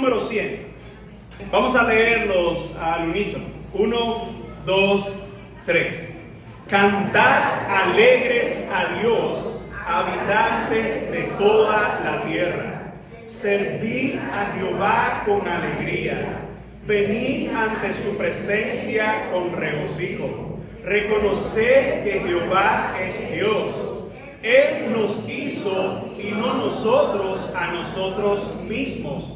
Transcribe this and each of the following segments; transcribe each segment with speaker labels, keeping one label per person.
Speaker 1: número 100. Vamos a leerlos al unísono. 1, 2, 3. Cantad alegres a Dios, habitantes de toda la tierra. Servid a Jehová con alegría. Venid ante su presencia con regocijo. Reconoced que Jehová es Dios. Él nos hizo y no nosotros a nosotros mismos.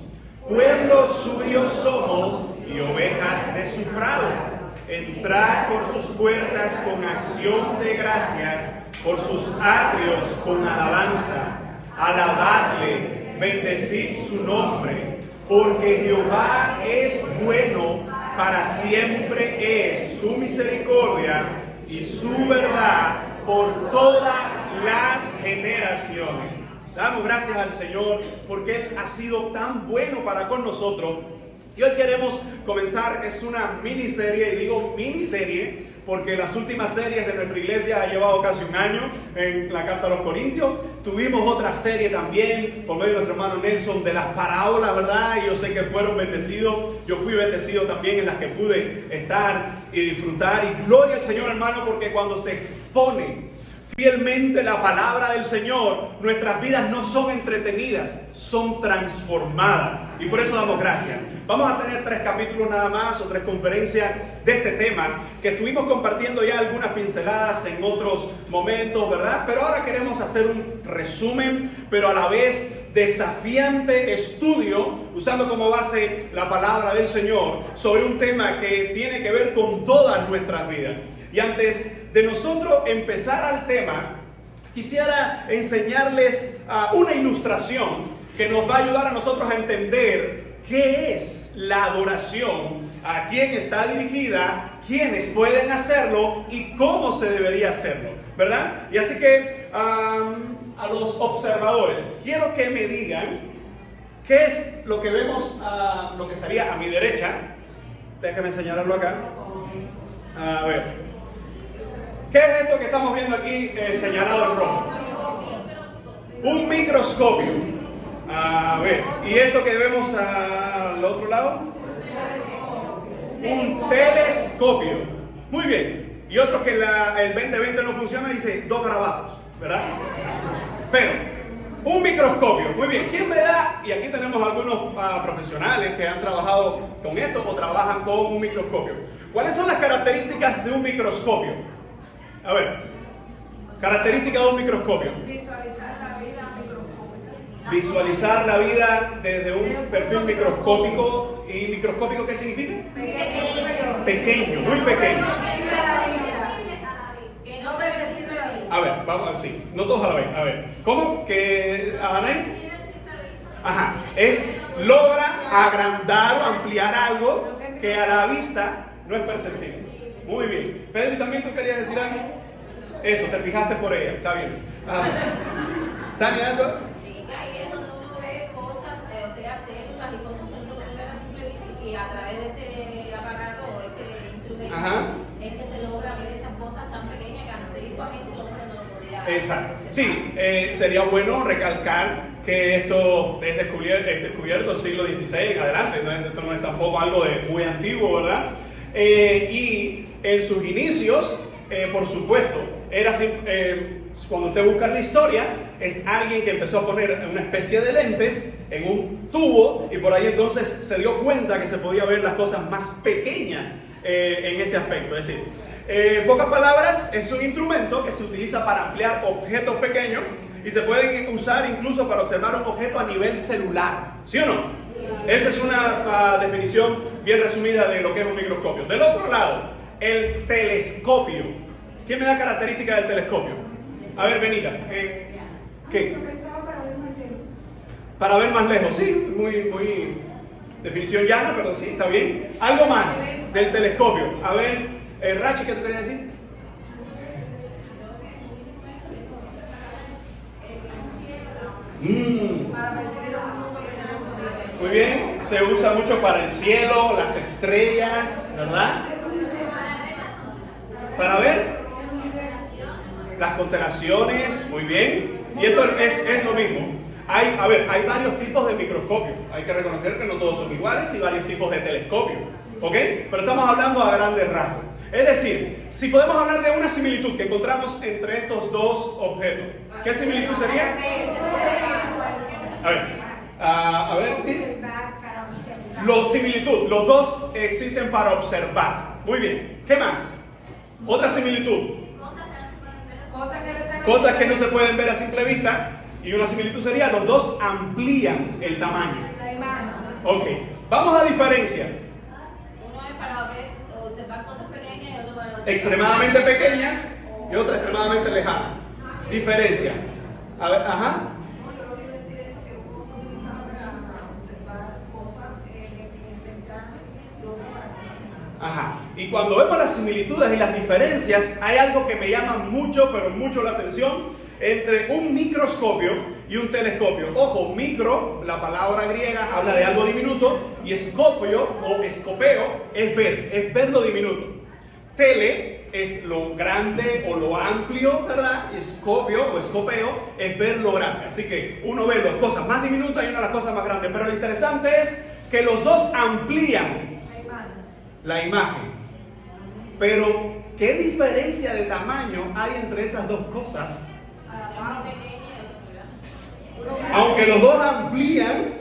Speaker 1: Pueblo suyo somos y ovejas de su prado. Entrad por sus puertas con acción de gracias, por sus atrios con alabanza. Alabadle, bendecid su nombre, porque Jehová es bueno, para siempre es su misericordia y su verdad por todas las generaciones. Damos gracias al Señor porque Él ha sido tan bueno para con nosotros. Y hoy queremos comenzar, es una miniserie, y digo miniserie porque las últimas series de nuestra iglesia ha llevado casi un año en la Carta a los Corintios. Tuvimos otra serie también, por medio de nuestro hermano Nelson, de las parábolas, ¿verdad? Y yo sé que fueron bendecidos. Yo fui bendecido también en las que pude estar y disfrutar. Y gloria al Señor, hermano, porque cuando se expone fielmente la palabra del Señor, nuestras vidas no son entretenidas, son transformadas. Y por eso damos gracias. Vamos a tener 3 capítulos nada más, o 3 conferencias de este tema, que estuvimos compartiendo ya algunas pinceladas en otros momentos, ¿verdad? Pero ahora queremos hacer un resumen, pero a la vez desafiante estudio, usando como base la palabra del Señor, sobre un tema que tiene que ver con todas nuestras vidas. Y antes de nosotros empezar al tema, quisiera enseñarles una ilustración que nos va a ayudar a nosotros a entender qué es la adoración, a quién está dirigida, quiénes pueden hacerlo y cómo se debería hacerlo, ¿verdad? Y así que a los observadores, quiero que me digan qué es lo que vemos, lo que sería a mi derecha. Déjenme señalarlo acá. A ver. ¿Qué es esto que estamos viendo aquí señalado en rojo? Un microscopio. A ver, ¿y esto que vemos al otro lado? Un telescopio. Muy bien. Y otro que el 2020 no funciona, dice 2 garabatos, ¿verdad? Pero, un microscopio. Muy bien. ¿Quién me da? Y aquí tenemos algunos profesionales que han trabajado con esto o trabajan con un microscopio. ¿Cuáles son las características de un microscopio? A ver, característica de un microscopio.
Speaker 2: Visualizar la vida microscópica.
Speaker 1: Visualizar la vida desde un perfil microscópico. ¿Y microscópico qué significa?
Speaker 2: Pequeño.
Speaker 1: Pequeño, muy pequeño.
Speaker 2: Que no perceptible la vida.
Speaker 1: A ver, vamos así. No todos a la vez. A ver, ¿cómo? ¿Que Adanay? Ajá, logra agrandar o ampliar algo que a la vista no es perceptible. Muy bien. Pedro, ¿y también tú querías decir algo? Eso, te fijaste por ella, está bien. ¿Tania, algo?
Speaker 3: Sí, ahí es donde uno ve cosas, o sea, células y cosas que no se pueden ver a simple vista, y a través de este aparato o este instrumento es que se logra ver esas cosas tan pequeñas que antiguamente el hombre no lo podía ver.
Speaker 1: Exacto. Sí, sería bueno recalcar que esto es descubierto siglo XVI en adelante, ¿no? Esto no es tampoco algo de muy antiguo, ¿verdad? Y en sus inicios, por supuesto, era así, cuando usted busca la historia, es alguien que empezó a poner una especie de lentes en un tubo y por ahí entonces se dio cuenta que se podía ver las cosas más pequeñas en ese aspecto. Es decir, en pocas palabras, es un instrumento que se utiliza para ampliar objetos pequeños y se pueden usar incluso para observar un objeto a nivel celular, ¿sí o no? Esa es una definición bien resumida de lo que es un microscopio. Del otro lado, el telescopio. ¿Quién me da características del telescopio? A ver, Benita. ¿Qué? Para ver más lejos, sí, muy definición llana, pero sí, está bien. Algo más del telescopio. A ver, Rachi, ¿qué tú querías decir? Muy bien, se usa mucho para el cielo, las estrellas, ¿verdad? Para ver las constelaciones, muy bien. Y esto es lo mismo. Hay varios tipos de microscopios. Hay que reconocer que no todos son iguales y varios tipos de telescopios. ¿Ok? Pero estamos hablando a grandes rasgos. Es decir, si podemos hablar de una similitud que encontramos entre estos dos objetos, ¿qué similitud sería? A ver, similitud, los dos existen para observar. Muy bien, ¿qué más? Otra similitud. Cosas que no se pueden ver a simple vista. Y una similitud sería, los dos amplían el tamaño. Ok, vamos a diferenciar.
Speaker 3: Uno es para observar cosas pequeñas y otro para observar
Speaker 1: Extremadamente pequeñas y otras extremadamente lejanas. Diferencia. A ver, ajá. Ajá. Y cuando vemos las similitudes y las diferencias, hay algo que me llama mucho, pero mucho la atención entre un microscopio y un telescopio. Ojo, micro, la palabra griega habla de algo diminuto, y escopio o escopeo es ver lo diminuto. Tele es lo grande o lo amplio, ¿verdad? Escopio o escopeo es ver lo grande. Así que uno ve las cosas más diminutas y una de las cosas más grandes. Pero lo interesante es que los dos amplían la imagen. Pero, ¿qué diferencia de tamaño hay entre esas dos cosas? Aunque los dos amplían,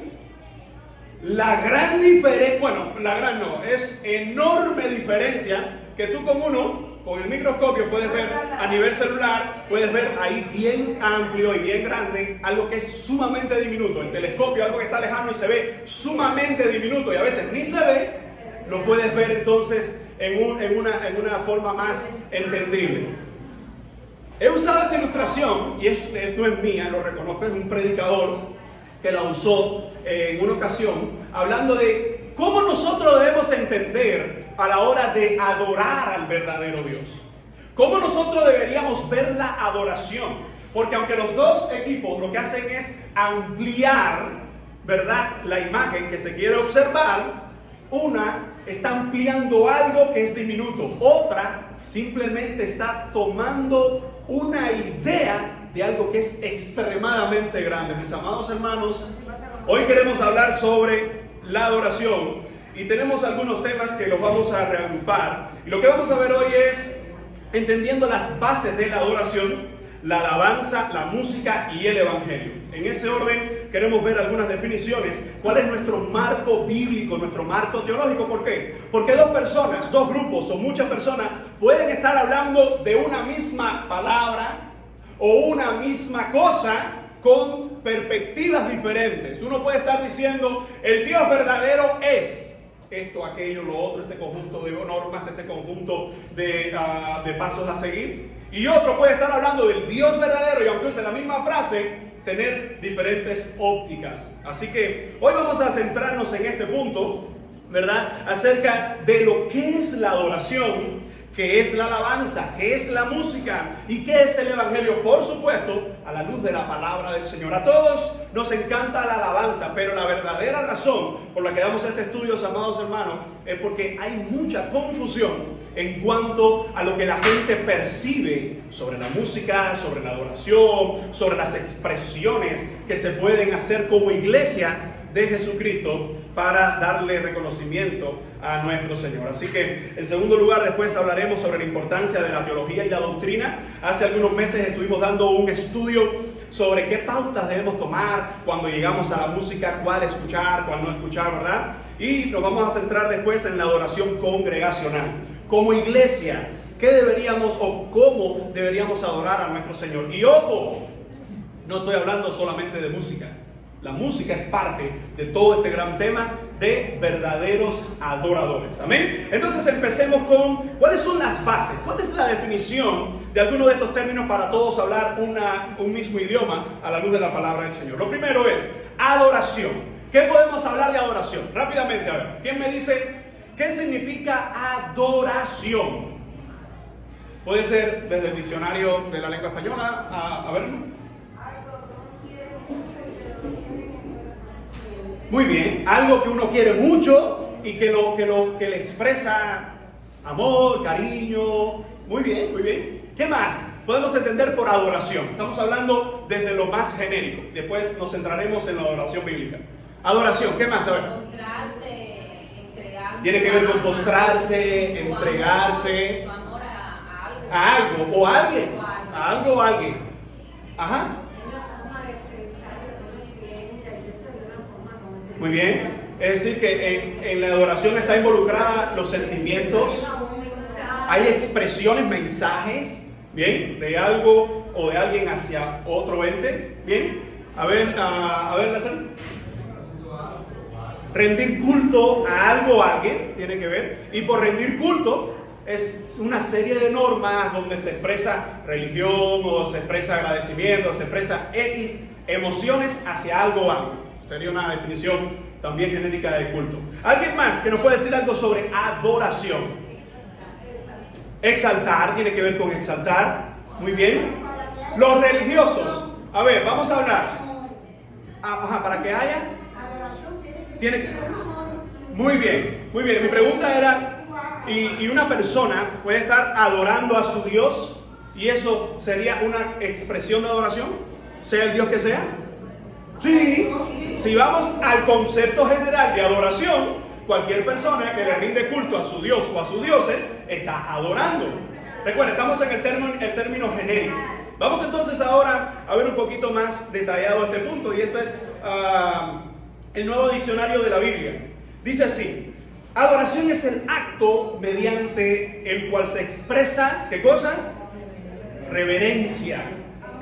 Speaker 1: la gran diferencia, bueno, la gran no, es enorme diferencia que tú con el microscopio puedes ver a nivel celular, puedes ver ahí bien amplio y bien grande, algo que es sumamente diminuto. El telescopio, algo que está lejano y se ve sumamente diminuto y a veces ni se ve, lo puedes ver entonces en una forma más entendible. He usado esta ilustración, y no es mía, lo reconozco, es un predicador que la usó en una ocasión, hablando de cómo nosotros debemos entender a la hora de adorar al verdadero Dios. Cómo nosotros deberíamos ver la adoración. Porque aunque los dos equipos lo que hacen es ampliar, ¿verdad?, la imagen que se quiere observar, una está ampliando algo que es diminuto, otra simplemente está tomando una idea de algo que es extremadamente grande. Mis amados hermanos, hoy queremos hablar sobre la adoración y tenemos algunos temas que los vamos a reagrupar. Y lo que vamos a ver hoy es entendiendo las bases de la adoración, la alabanza, la música y el evangelio. En ese orden queremos ver algunas definiciones. ¿Cuál es nuestro marco bíblico, nuestro marco teológico? ¿Por qué? Porque dos personas, dos grupos o muchas personas pueden estar hablando de una misma palabra o una misma cosa con perspectivas diferentes. Uno puede estar diciendo, el Dios verdadero es esto, aquello, lo otro, este conjunto de normas, este conjunto de pasos a seguir. Y otro puede estar hablando del Dios verdadero y aunque use la misma frase, tener diferentes ópticas. Así que hoy vamos a centrarnos en este punto, ¿verdad?, acerca de lo que es la adoración, qué es la alabanza, qué es la música y qué es el evangelio, por supuesto, a la luz de la palabra del Señor. A todos nos encanta la alabanza, pero la verdadera razón por la que damos este estudio, amados hermanos, es porque hay mucha confusión en cuanto a lo que la gente percibe sobre la música, sobre la adoración, sobre las expresiones que se pueden hacer como iglesia de Jesucristo para darle reconocimiento a nuestro Señor. Así que, en segundo lugar, después hablaremos sobre la importancia de la teología y la doctrina. Hace algunos meses estuvimos dando un estudio sobre qué pautas debemos tomar cuando llegamos a la música, cuál escuchar, cuál no escuchar, ¿verdad? Y nos vamos a centrar después en la adoración congregacional. Como iglesia, ¿qué deberíamos o cómo deberíamos adorar a nuestro Señor? Y ojo, no estoy hablando solamente de música. La música es parte de todo este gran tema de verdaderos adoradores. Amén. Entonces empecemos con cuáles son las bases, cuál es la definición de alguno de estos términos para todos hablar un mismo idioma a la luz de la palabra del Señor. Lo primero es adoración. ¿Qué podemos hablar de adoración? Rápidamente, a ver, ¿quién me dice qué significa adoración? Puede ser desde el diccionario de la lengua española, a ver. Muy bien, algo que uno quiere mucho y que le expresa amor, cariño, Muy bien, muy bien. ¿Qué más podemos entender por adoración? Estamos hablando desde lo más genérico. Después nos centraremos en la adoración bíblica. Adoración, ¿qué más? A ver.
Speaker 3: Postrarse, entregarse.
Speaker 1: Tiene que ver con postrarse, entregarse.
Speaker 3: Tu amor a algo.
Speaker 1: A algo o a alguien. A algo o a alguien. Ajá. Muy bien. Es decir, que en la adoración está involucrada los sentimientos. Hay expresiones, mensajes, bien, de algo o de alguien hacia otro ente, bien. A ver, Lázaro. Rendir culto a algo o a alguien, tiene que ver. Y por rendir culto es una serie de normas donde se expresa religión o se expresa agradecimiento, se expresa X emociones hacia algo o algo. Sería una definición también genérica de culto. ¿Alguien más que nos puede decir algo sobre adoración? Exaltar, tiene que ver con exaltar. Muy bien. Los religiosos. A ver, vamos a hablar. Ajá, para que haya. Tiene que. Muy bien, muy bien. Mi pregunta era: ¿y una persona puede estar adorando a su Dios? ¿Y eso sería una expresión de adoración? Sea el Dios que sea. Sí. Si vamos al concepto general de adoración, cualquier persona que le rinde culto a su Dios o a sus dioses está adorando. Recuerden, estamos en el término genérico. Vamos entonces ahora a ver un poquito más detallado este punto. Y esto es el nuevo diccionario de la Biblia. Dice así: adoración es el acto mediante el cual se expresa, ¿qué cosa? Reverencia,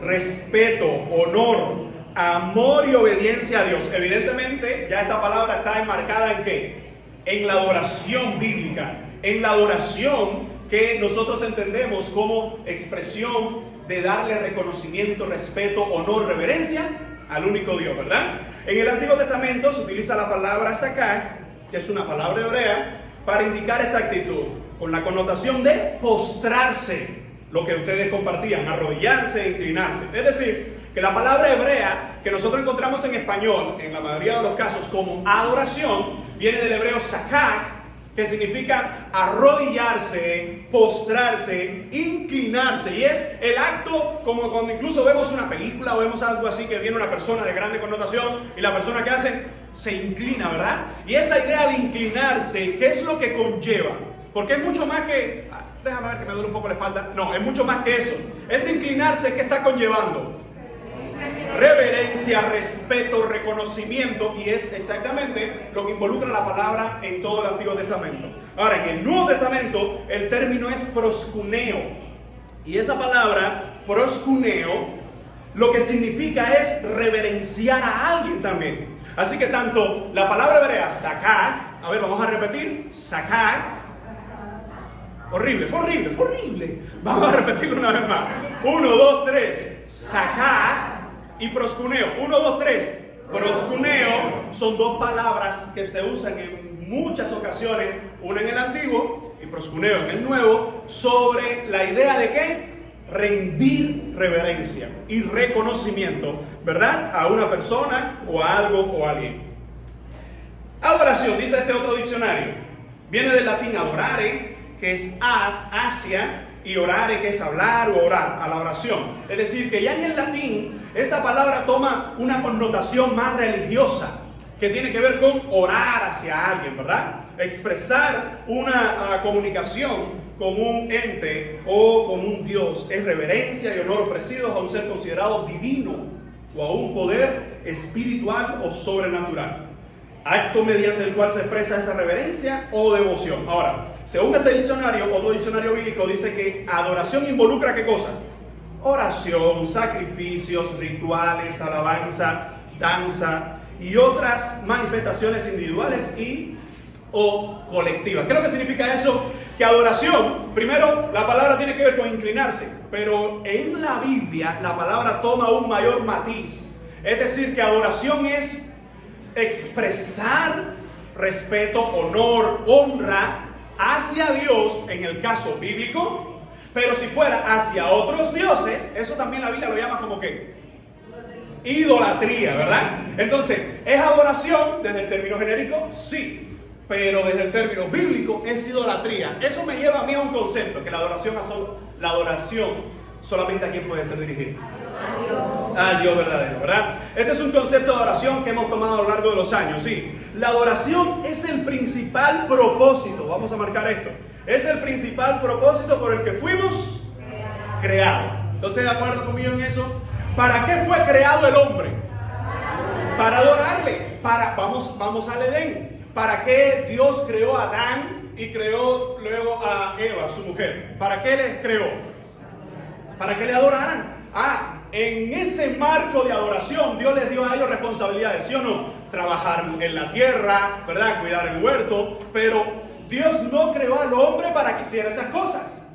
Speaker 1: respeto, honor, amor y obediencia a Dios. Evidentemente, ya esta palabra está enmarcada ¿en qué? En la adoración bíblica, en la adoración que nosotros entendemos como expresión de darle reconocimiento, respeto, honor, reverencia al único Dios, ¿verdad? En el Antiguo Testamento se utiliza la palabra sakah, que es una palabra hebrea, para indicar esa actitud, con la connotación de postrarse, lo que ustedes compartían, arrodillarse, inclinarse. Es decir, que la palabra hebrea que nosotros encontramos en español, en la mayoría de los casos como adoración, viene del hebreo sakah, que significa arrodillarse, postrarse, inclinarse. Y es el acto como cuando incluso vemos una película o vemos algo así que viene una persona de grande connotación y la persona que hace se inclina, ¿verdad? Y esa idea de inclinarse, ¿qué es lo que conlleva? Porque es mucho más que... déjame ver que me duele un poco la espalda. No, es mucho más que eso. Es inclinarse, ¿qué está conllevando? Reverencia, respeto, reconocimiento, y es exactamente lo que involucra la palabra en todo el Antiguo Testamento. Ahora, en el Nuevo Testamento el término es proskuneo, y esa palabra proskuneo lo que significa es reverenciar a alguien también. Así que tanto la palabra hebrea sakah, a ver, vamos a repetir, sakah. Horrible, fue horrible, fue horrible. Vamos a repetirlo una vez más. 1, 2, 3. Sakah y proskuneo. 1, 2, 3. Proskuneo son dos palabras que se usan en muchas ocasiones, una en el Antiguo y proskuneo en el Nuevo, sobre la idea de ¿qué? Rendir reverencia y reconocimiento, ¿verdad? A una persona o a algo o a alguien. Adoración, dice este otro diccionario, viene del latín adorare, que es hacia, y orare, que es hablar o orar, a la oración. Es decir, que ya en el latín esta palabra toma una connotación más religiosa, que tiene que ver con orar hacia alguien, ¿verdad? Expresar una comunicación con un ente o con un Dios. Es reverencia y honor ofrecidos a un ser considerado divino o a un poder espiritual o sobrenatural. Acto mediante el cual se expresa esa reverencia o devoción. Ahora, según este diccionario, otro diccionario bíblico dice que adoración involucra ¿qué cosa? Oración, sacrificios, rituales, alabanza, danza y otras manifestaciones individuales o colectivas. ¿Qué es lo que significa eso? Que adoración, primero, la palabra tiene que ver con inclinarse, pero en la Biblia la palabra toma un mayor matiz. Es decir, que adoración es expresar respeto, honor, honra hacia Dios en el caso bíblico, pero si fuera hacia otros dioses, eso también la Biblia lo llama como que idolatría, ¿verdad? Entonces, ¿es adoración desde el término genérico? Sí. pero desde el término bíblico es idolatría. Eso me lleva a mí a un concepto, que la adoración solamente a quién puede ser dirigida. Al Dios verdadero, ¿verdad? Este es un concepto de adoración que hemos tomado a lo largo de los años, sí. La adoración es el principal propósito, vamos a marcar esto, es el principal propósito por el que fuimos creados. ¿No estás de acuerdo conmigo en eso? ¿Para qué fue creado el hombre? Para adorarle. Vamos al Edén. ¿Para qué Dios creó a Adán y creó luego a Eva, su mujer? ¿Para qué les creó? Para que le adoraran. En ese marco de adoración Dios les dio a ellos responsabilidades, ¿sí o no? Trabajar en la tierra, ¿verdad? Cuidar el huerto. Pero Dios no creó al hombre para que hiciera esas cosas.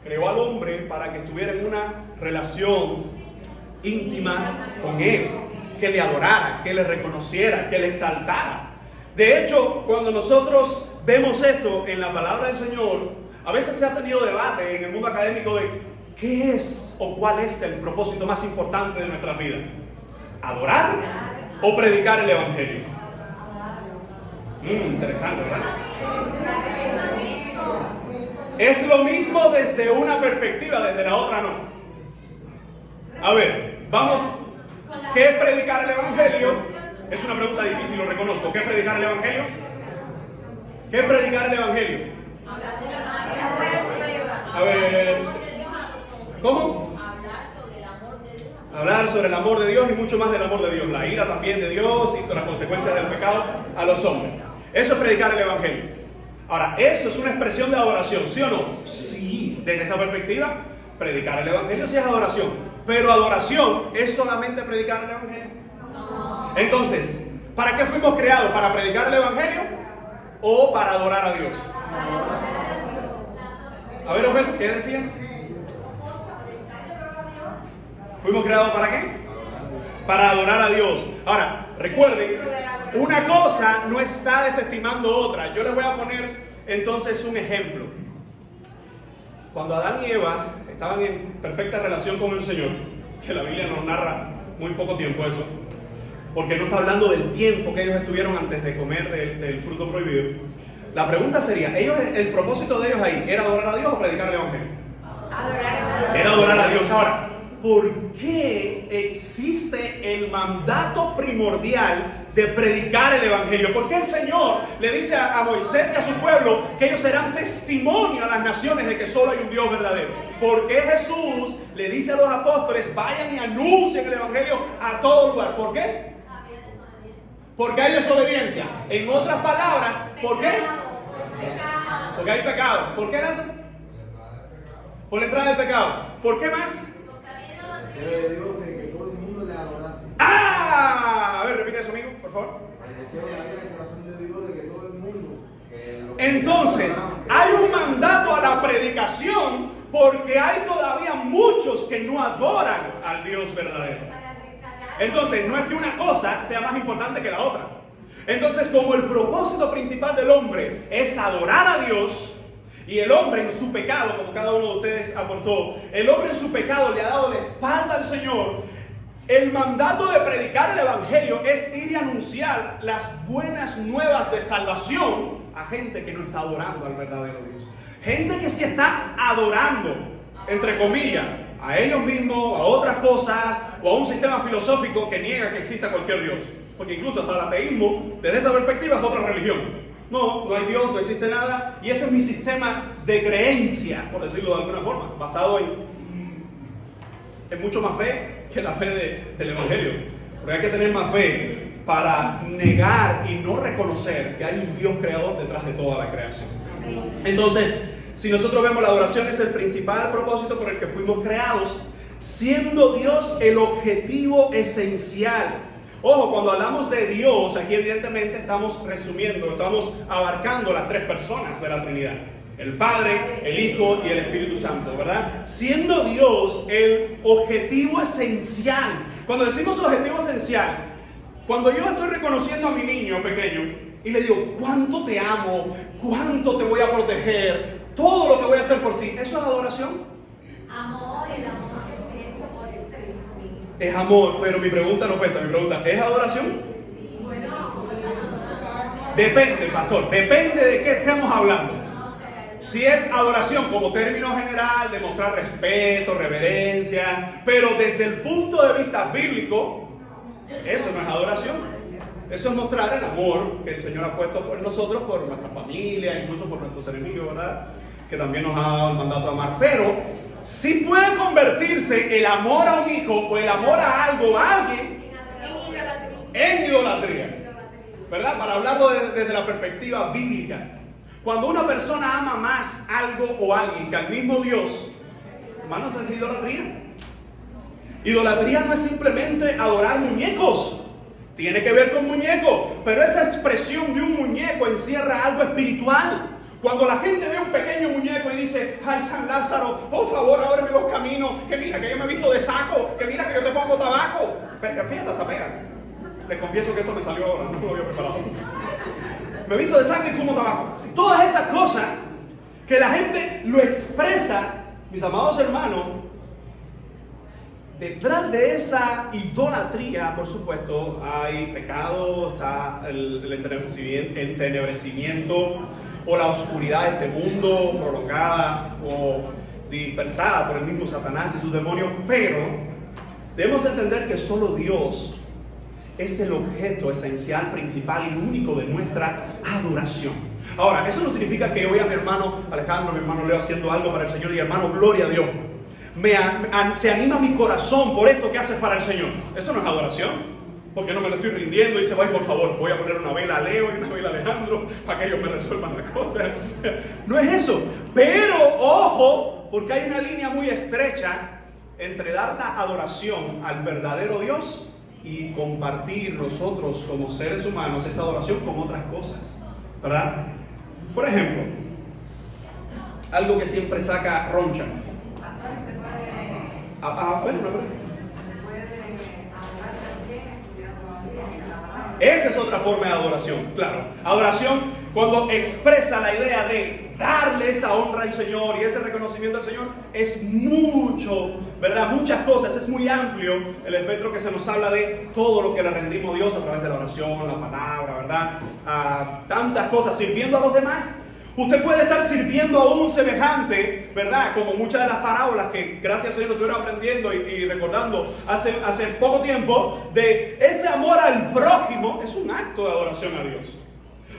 Speaker 1: Creó al hombre para que estuviera en una relación íntima con Él, que le adorara, que le reconociera, que le exaltara. De hecho, cuando nosotros vemos esto en la palabra del Señor, a veces se ha tenido debate en el mundo académico de ¿qué es o cuál es el propósito más importante de nuestras vidas? ¿Adorar o predicar el Evangelio? Interesante, ¿verdad? Es lo mismo desde una perspectiva, desde la otra no. A ver, vamos. ¿Qué es predicar el Evangelio? Es una pregunta difícil, lo reconozco. ¿Qué es predicar el Evangelio? ¿Qué es predicar el Evangelio? A ver, ¿cómo? Hablar sobre el amor de Dios y mucho más del amor de Dios. La ira también de Dios y las consecuencias del pecado a los hombres. Eso es predicar el Evangelio. Ahora, ¿eso es una expresión de adoración? ¿Sí o no? Sí, desde esa perspectiva, predicar el Evangelio sí es adoración. Pero adoración es solamente predicar el Evangelio. Entonces, ¿para qué fuimos creados? ¿Para predicar el Evangelio o para adorar a Dios? A ver, Osbel, ¿qué decías? ¿Fuimos creados para qué? Para adorar a Dios. Ahora, recuerden, una cosa no está desestimando otra. Yo les voy a poner entonces un ejemplo. Cuando Adán y Eva estaban en perfecta relación con el Señor, que la Biblia nos narra muy poco tiempo eso, porque no está hablando del tiempo que ellos estuvieron antes de comer del fruto prohibido. La pregunta sería, el propósito de ellos ahí, ¿era adorar a Dios o predicar el Evangelio? Era adorar a Dios. Ahora, ¿por qué existe el mandato primordial de predicar el Evangelio? ¿Por qué el Señor le dice a Moisés y a su pueblo que ellos serán testimonio a las naciones de que solo hay un Dios verdadero? ¿Por qué Jesús le dice a los apóstoles, vayan y anuncien el Evangelio a todo lugar? ¿Por qué? Porque hay desobediencia. En otras palabras, ¿por qué? Porque hay pecado. ¿Por qué nace? Por la entrada del pecado. ¿Por qué más?
Speaker 4: De Dios de que todo el mundo le adorase.
Speaker 1: A ver, repite eso, amigo, por favor.
Speaker 4: El deseo de la vida del corazón de Dios de que todo el mundo.
Speaker 1: Entonces, hay un mandato a la predicación porque hay todavía muchos que no adoran al Dios verdadero. Entonces, no es que una cosa sea más importante que la otra. Entonces, como el propósito principal del hombre es adorar a Dios, y el hombre en su pecado, como cada uno de ustedes aportó, el hombre en su pecado le ha dado la espalda al Señor. El mandato de predicar el Evangelio es ir y anunciar las buenas nuevas de salvación a gente que no está adorando al verdadero Dios. Gente que sí está adorando, entre comillas, a ellos mismos, a otras cosas, o a un sistema filosófico que niega que exista cualquier Dios. Porque incluso hasta el ateísmo, desde esa perspectiva, es otra religión. No hay Dios, no existe nada, y este es mi sistema de creencia, por decirlo de alguna forma, basado en mucho más fe que la fe del Evangelio. Porque hay que tener más fe para negar y no reconocer que hay un Dios creador detrás de toda la creación. Entonces, si nosotros vemos, la adoración es el principal propósito por el que fuimos creados, siendo Dios el objetivo esencial. Ojo, cuando hablamos de Dios, aquí evidentemente estamos resumiendo, estamos abarcando las tres personas de la Trinidad. El Padre, el Hijo y el Espíritu Santo, ¿verdad? Siendo Dios el objetivo esencial. Cuando decimos objetivo esencial, cuando yo estoy reconociendo a mi niño pequeño y le digo, ¿cuánto te amo? ¿Cuánto te voy a proteger? Todo lo que voy a hacer por ti, ¿eso es adoración?
Speaker 2: Amor, el amor que siento por ese hijo.
Speaker 1: Es amor, pero mi pregunta no fue esa, mi pregunta, ¿es adoración?
Speaker 2: Bueno,
Speaker 1: Depende, pastor, depende de qué estemos hablando. Si es adoración como término general, de mostrar respeto, reverencia, pero desde el punto de vista bíblico, eso no es adoración. Eso es mostrar el amor que el Señor ha puesto por nosotros, por nuestra familia, incluso por nuestros enemigos, ¿verdad? Que también nos ha dado el mandato de amar. Pero sí puede convertirse el amor a un hijo o el amor a algo o a alguien en idolatría, ¿verdad? Para hablarlo desde la perspectiva bíblica. Cuando una persona ama más algo o alguien que al mismo Dios, hermanos, es idolatría. Idolatría no es simplemente adorar muñecos. Tiene que ver con muñecos, pero esa expresión de un muñeco encierra algo espiritual. Cuando la gente ve un pequeño muñeco y dice: ay, San Lázaro, por favor, ábreme los caminos, que mira que yo me he visto de saco, que mira que yo te pongo tabaco. Fíjate, hasta pega. Les confieso que esto me salió ahora, no lo había preparado. Me he visto de saco y fumo tabaco. Todas esas cosas que la gente lo expresa, mis amados hermanos, detrás de esa idolatría, por supuesto, hay pecado, está el entenebrecimiento o la oscuridad de este mundo, prolongada o dispersada por el mismo Satanás y sus demonios. Pero debemos entender que solo Dios es el objeto esencial, principal y único de nuestra adoración. Ahora, eso no significa que yo voy a mi hermano Alejandro, mi hermano Leo haciendo algo para el Señor y hermano, gloria a Dios. Se anima mi corazón por esto que haces para el Señor. Eso no es adoración, porque no me lo estoy rindiendo y dice: ay, por favor, voy a poner una vela a Leo y una vela a Alejandro para que ellos me resuelvan la cosa. No es eso. Pero ojo, porque hay una línea muy estrecha entre dar la adoración al verdadero Dios y compartir nosotros como seres humanos esa adoración con otras cosas, ¿verdad? Por ejemplo, algo que siempre saca roncha. Esa es otra forma de adoración, claro. Adoración cuando expresa la idea de darle esa honra al Señor y ese reconocimiento al Señor, es mucho, ¿verdad? Muchas cosas, es muy amplio el espectro que se nos habla de todo lo que le rendimos a Dios a través de la oración, la palabra, ¿verdad? Tantas cosas, sirviendo a los demás. Usted puede estar sirviendo a un semejante, ¿verdad? Como muchas de las parábolas que gracias al Señor estuvieron aprendiendo y recordando hace poco tiempo, de ese amor al prójimo, es un acto de adoración a Dios.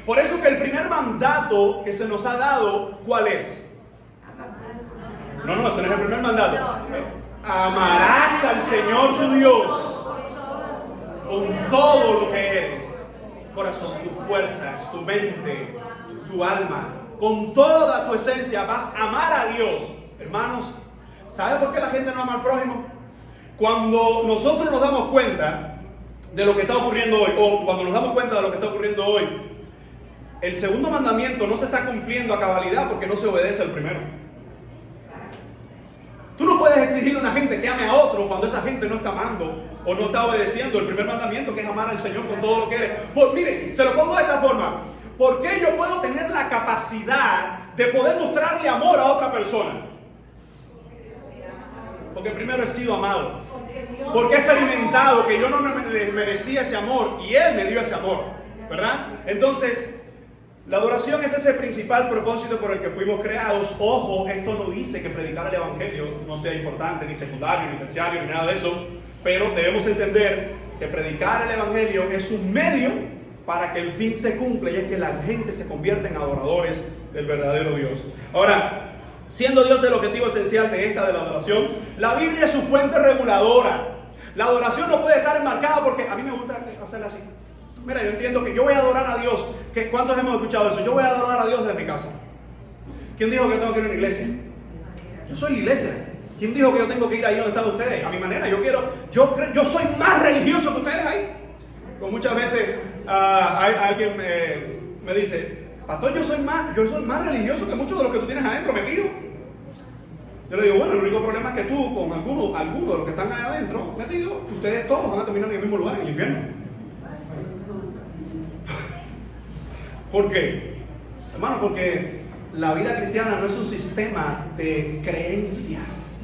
Speaker 1: Por eso que el primer mandato que se nos ha dado, ¿cuál es? No, ese no es el primer mandato. Amarás al Señor tu Dios con todo lo que eres. Corazón, tus fuerzas, tu mente, tu alma. Con toda tu esencia vas a amar a Dios. Hermanos, ¿sabe por qué la gente no ama al prójimo? Cuando nosotros nos damos cuenta de lo que está ocurriendo hoy, o cuando nos damos cuenta de lo que está ocurriendo hoy, el segundo mandamiento no se está cumpliendo a cabalidad porque no se obedece al primero. Tú no puedes exigirle a una gente que ame a otro cuando esa gente no está amando o no está obedeciendo el primer mandamiento, que es amar al Señor con todo lo que eres. Pues mire, se lo pongo de esta forma. ¿Por qué yo puedo tener la capacidad de poder mostrarle amor a otra persona? Porque primero he sido amado. Porque he experimentado que yo no merecía ese amor y Él me dio ese amor, ¿verdad? Entonces, la adoración es ese principal propósito por el que fuimos creados. Ojo, esto no dice que predicar el Evangelio no sea importante, ni secundario, ni terciario, ni nada de eso. Pero debemos entender que predicar el Evangelio es un medio para que el fin se cumpla, y es que la gente se convierta en adoradores del verdadero Dios. Ahora, siendo Dios el objetivo esencial de la adoración, la Biblia es su fuente reguladora. La adoración no puede estar enmarcada porque a mí me gusta hacerla así. Mira, yo entiendo que yo voy a adorar a Dios. ¿Cuántos hemos escuchado eso? Yo voy a adorar a Dios desde mi casa. ¿Quién dijo que yo tengo que ir a una iglesia? Yo soy la iglesia. ¿Quién dijo que yo tengo que ir ahí donde están ustedes? A mi manera. Yo soy más religioso que ustedes ahí. Pues muchas veces alguien me dice: pastor, yo soy más religioso que muchos de los que tú tienes adentro metido. Yo le digo: bueno, el único problema es que tú, con algunos de los que están ahí adentro metidos, ustedes todos van a terminar en el mismo lugar, en el infierno. ¿Por qué? Hermano, porque la vida cristiana no es un sistema de creencias.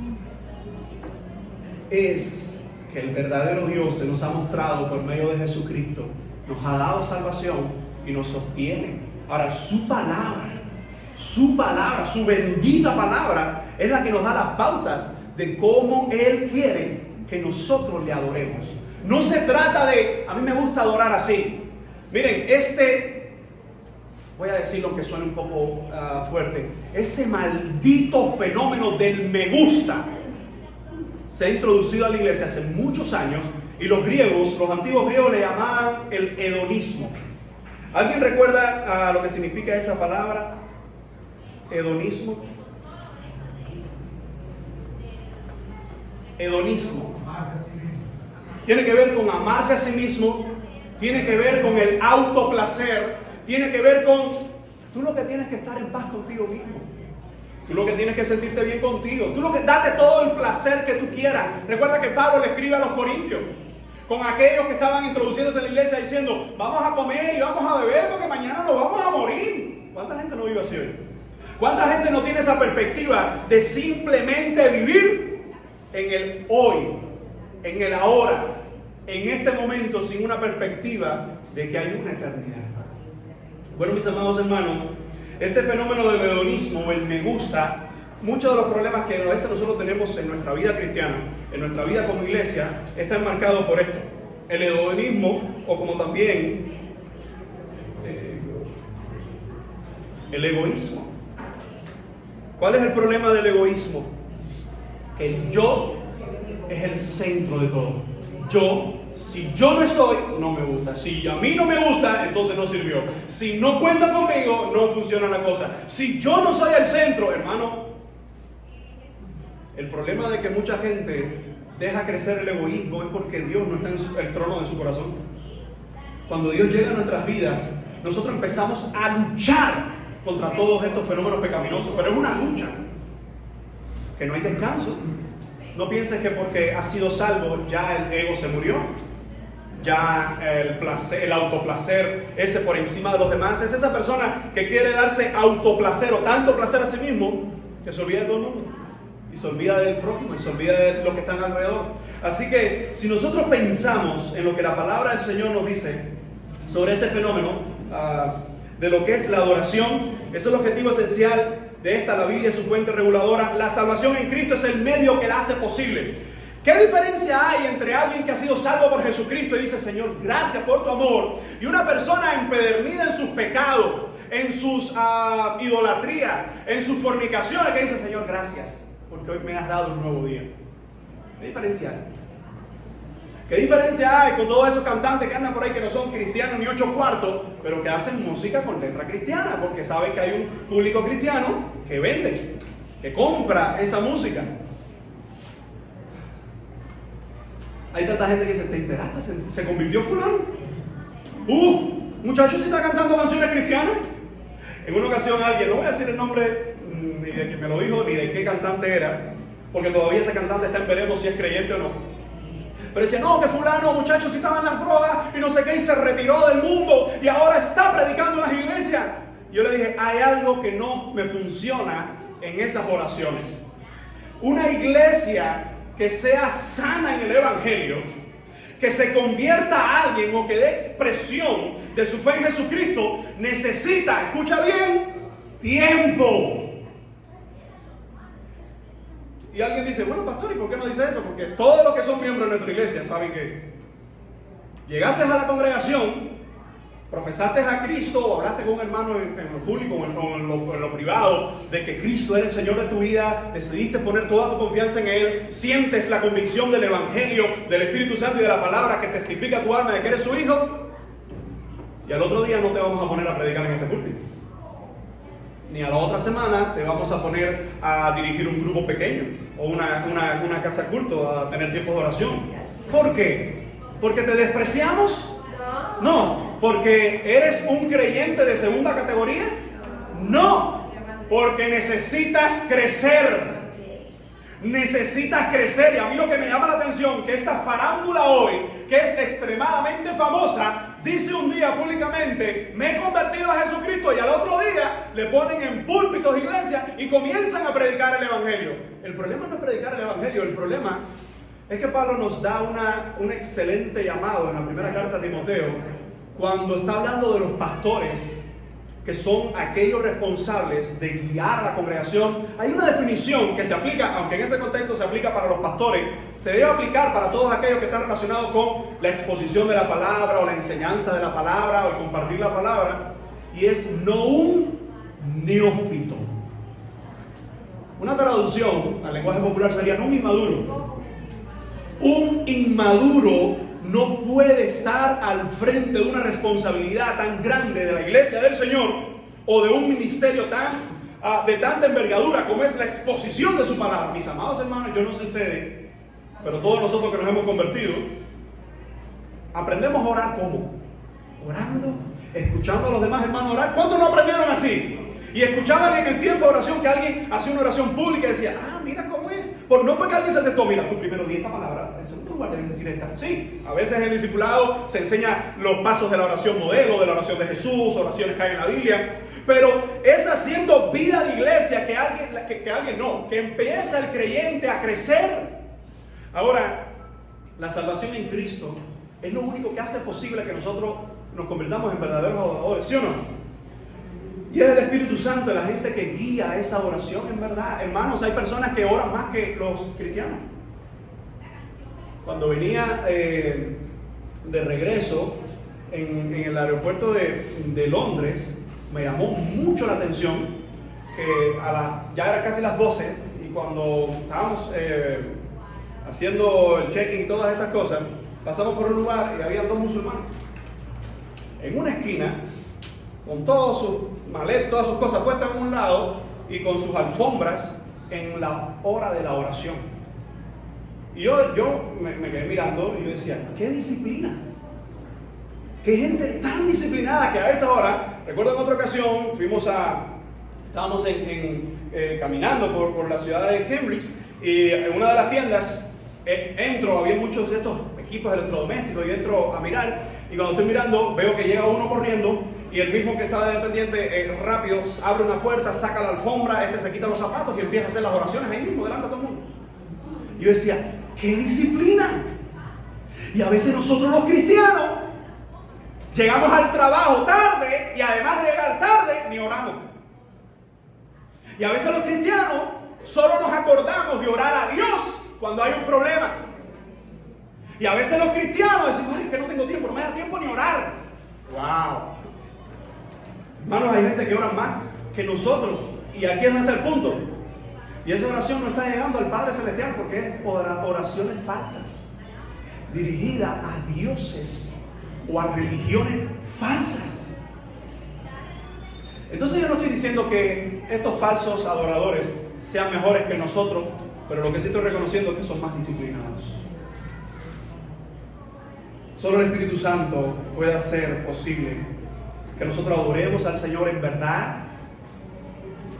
Speaker 1: Es que el verdadero Dios se nos ha mostrado por medio de Jesucristo, nos ha dado salvación y nos sostiene. Ahora, su palabra, su bendita palabra, es la que nos da las pautas de cómo Él quiere que nosotros le adoremos. No se trata de, a mí me gusta adorar así. Miren, voy a decirlo aunque suene un poco fuerte, ese maldito fenómeno del me gusta se ha introducido a la iglesia hace muchos años, y los antiguos griegos le llamaban el hedonismo. ¿Alguien recuerda lo que significa esa palabra? Hedonismo. Hedonismo tiene que ver con amarse a sí mismo, tiene que ver con el autoplacer, tiene que ver con tú lo que tienes que estar en paz contigo mismo, tú lo que tienes que sentirte bien contigo, tú lo que date todo el placer que tú quieras. Recuerda que Pablo le escribe a los corintios con aquellos que estaban introduciéndose en la iglesia diciendo: vamos a comer y vamos a beber porque mañana nos vamos a morir. ¿Cuánta gente no vive así hoy? ¿Cuánta gente no tiene esa perspectiva de simplemente vivir en el hoy, en el ahora, en este momento, sin una perspectiva de que hay una eternidad? Bueno, mis amados hermanos, este fenómeno del hedonismo, el me gusta, muchos de los problemas que a veces nosotros tenemos en nuestra vida cristiana, en nuestra vida como iglesia, están marcados por esto: el hedonismo, o como también el egoísmo. ¿Cuál es el problema del egoísmo? Que el yo es el centro de todo. Si yo no estoy, no me gusta. Si a mí no me gusta, entonces no sirvió. Si no cuenta conmigo, no funciona la cosa. Si yo no soy el centro, hermano, el problema de que mucha gente deja crecer el egoísmo es porque Dios no está en el trono de su corazón. Cuando Dios llega a nuestras vidas, nosotros empezamos a luchar contra todos estos fenómenos pecaminosos, pero es una lucha que no hay descanso. No pienses que porque has sido salvo ya el ego se murió, ya el autoplacer ese por encima de los demás. Es esa persona que quiere darse autoplacer o tanto placer a sí mismo que se olvida de todo el mundo y se olvida del prójimo y se olvida de los que están alrededor. Así que si nosotros pensamos en lo que la palabra del Señor nos dice sobre este fenómeno de lo que es la adoración, ese es el objetivo esencial de esta, la Biblia es su fuente reguladora. La salvación en Cristo es el medio que la hace posible. ¿Qué diferencia hay entre alguien que ha sido salvo por Jesucristo y dice: Señor, gracias por tu amor, y una persona empedernida en sus pecados, en sus idolatrías, en sus fornicaciones, que dice: Señor, gracias porque hoy me has dado un nuevo día? ¿Qué diferencia hay? ¿Qué diferencia hay con todos esos cantantes que andan por ahí que no son cristianos ni 8 cuartos, pero que hacen música con letra cristiana? Porque saben que hay un público cristiano que vende, que compra esa música. Hay tanta gente que dice: ¿te enteraste? ¿Se convirtió fulano? Muchachos, ¿sí está cantando canciones cristianas? En una ocasión alguien, no voy a decir el nombre ni de quien me lo dijo, ni de qué cantante era, porque todavía ese cantante está en veremos si es creyente o no. Pero decía: no, que fulano, muchachos, si estaba en las drogas y no sé qué, y se retiró del mundo y ahora está predicando en las iglesias. Yo le dije: hay algo que no me funciona en esas oraciones. Una iglesia que sea sana en el evangelio, que se convierta a alguien o que dé expresión de su fe en Jesucristo, necesita, escucha bien, tiempo. Y alguien dice: bueno, pastor, ¿y por qué no dice eso? Porque todos los que son miembros de nuestra iglesia saben que llegaste a la congregación, profesaste a Cristo, o hablaste con un hermano en lo público o en lo privado de que Cristo es el Señor de tu vida, decidiste poner toda tu confianza en Él, sientes la convicción del Evangelio, del Espíritu Santo y de la palabra que testifica tu alma de que eres su hijo, y al otro día no te vamos a poner a predicar en este púlpito. Ni a la otra semana te vamos a poner a dirigir un grupo pequeño o una casa de culto, a tener tiempos de oración. ¿Por qué? ¿Porque te despreciamos? No. ¿Porque eres un creyente de segunda categoría? No. Porque necesitas crecer. Necesitas crecer. Y a mí lo que me llama la atención, que esta farándula hoy, que es extremadamente famosa, dice un día públicamente: me he convertido a Jesucristo, y al otro día le ponen en púlpitos de iglesia y comienzan a predicar el evangelio. El problema no es predicar el evangelio, el problema es que Pablo nos da un excelente llamado en la primera carta a Timoteo, cuando está hablando de los pastores, que son aquellos responsables de guiar a la congregación, hay una definición que se aplica, aunque en ese contexto se aplica para los pastores, se debe aplicar para todos aquellos que están relacionados con la exposición de la palabra o la enseñanza de la palabra o el compartir la palabra, y es no un neófito. Una traducción al lenguaje popular sería no un inmaduro. Un inmaduro no puede estar al frente de una responsabilidad tan grande de la iglesia del Señor o de un ministerio de tanta envergadura como es la exposición de su palabra. Mis amados hermanos, yo no sé ustedes, pero todos nosotros que nos hemos convertido, aprendemos a orar ¿cómo? Orando, escuchando a los demás hermanos orar. ¿Cuántos no aprendieron así? Y escuchaban en el tiempo de oración que alguien hacía una oración pública y decía, mira cómo es. Pues no fue que alguien se acercó, mira, tú primero di esta palabra, en segundo lugar debes decir esta. Sí, a veces en el discipulado se enseña los pasos de la oración modelo, de la oración de Jesús, oraciones que hay en la Biblia. Pero es haciendo vida de iglesia que empieza el creyente a crecer. Ahora, la salvación en Cristo es lo único que hace posible que nosotros nos convirtamos en verdaderos adoradores, ¿sí o no? Y es el Espíritu Santo, la gente que guía esa oración, en verdad. Hermanos, hay personas que oran más que los cristianos. Cuando venía de regreso en el aeropuerto de Londres, me llamó mucho la atención que ya era casi las 12, y cuando estábamos haciendo el check-in y todas estas cosas, pasamos por un lugar y había dos musulmanes. En una esquina, con todos sus maletas, todas sus cosas puestas en un lado y con sus alfombras en la hora de la oración. Y yo me quedé mirando y yo decía, ¡qué disciplina! ¡Qué gente tan disciplinada! Que a esa hora, recuerdo en otra ocasión, estábamos caminando por la ciudad de Cambridge, y en una de las tiendas había muchos de estos equipos electrodomésticos, y entro a mirar, y cuando estoy mirando veo que llega uno corriendo, y el mismo que estaba dependiente rápido abre una puerta, saca la alfombra, se quita los zapatos y empieza a hacer las oraciones ahí mismo delante de todo el mundo. Y yo decía, ¡qué disciplina! Y a veces nosotros los cristianos llegamos al trabajo tarde, y además de llegar tarde, ni oramos. Y a veces los cristianos solo nos acordamos de orar a Dios cuando hay un problema. Y a veces los cristianos decimos, ay, que no tengo tiempo, no me da tiempo ni orar. ¡Wow! Hermanos, hay gente que ora más que nosotros, y aquí es donde está el punto. Y esa oración no está llegando al Padre Celestial porque es oraciones falsas, dirigidas a dioses o a religiones falsas. Entonces yo no estoy diciendo que estos falsos adoradores sean mejores que nosotros, pero lo que sí estoy reconociendo es que son más disciplinados. Solo el Espíritu Santo puede hacer posible que nosotros adoremos al Señor en verdad,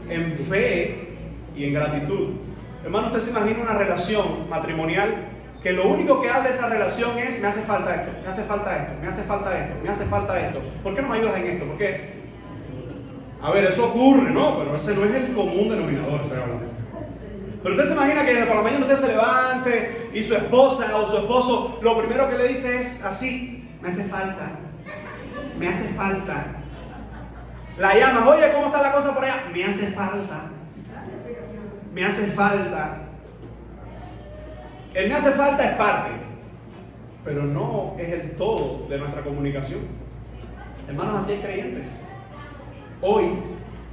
Speaker 1: en fe y en gratitud. Hermano, usted se imagina una relación matrimonial que lo único que habla de esa relación es: me hace falta esto, me hace falta esto, me hace falta esto, me hace falta esto. ¿Por qué no me ayudas en esto? Porque, a ver, eso ocurre, ¿no? Pero ese no es el común denominador, estoy hablando. Pero usted se imagina que desde por la mañana usted se levante y su esposa o su esposo lo primero que le dice es así: me hace falta, me hace falta. La llamas: oye, ¿cómo está la cosa por allá? Me hace falta, me hace falta. El me hace falta es parte, pero no es el todo de nuestra comunicación. Hermanos, así hay creyentes hoy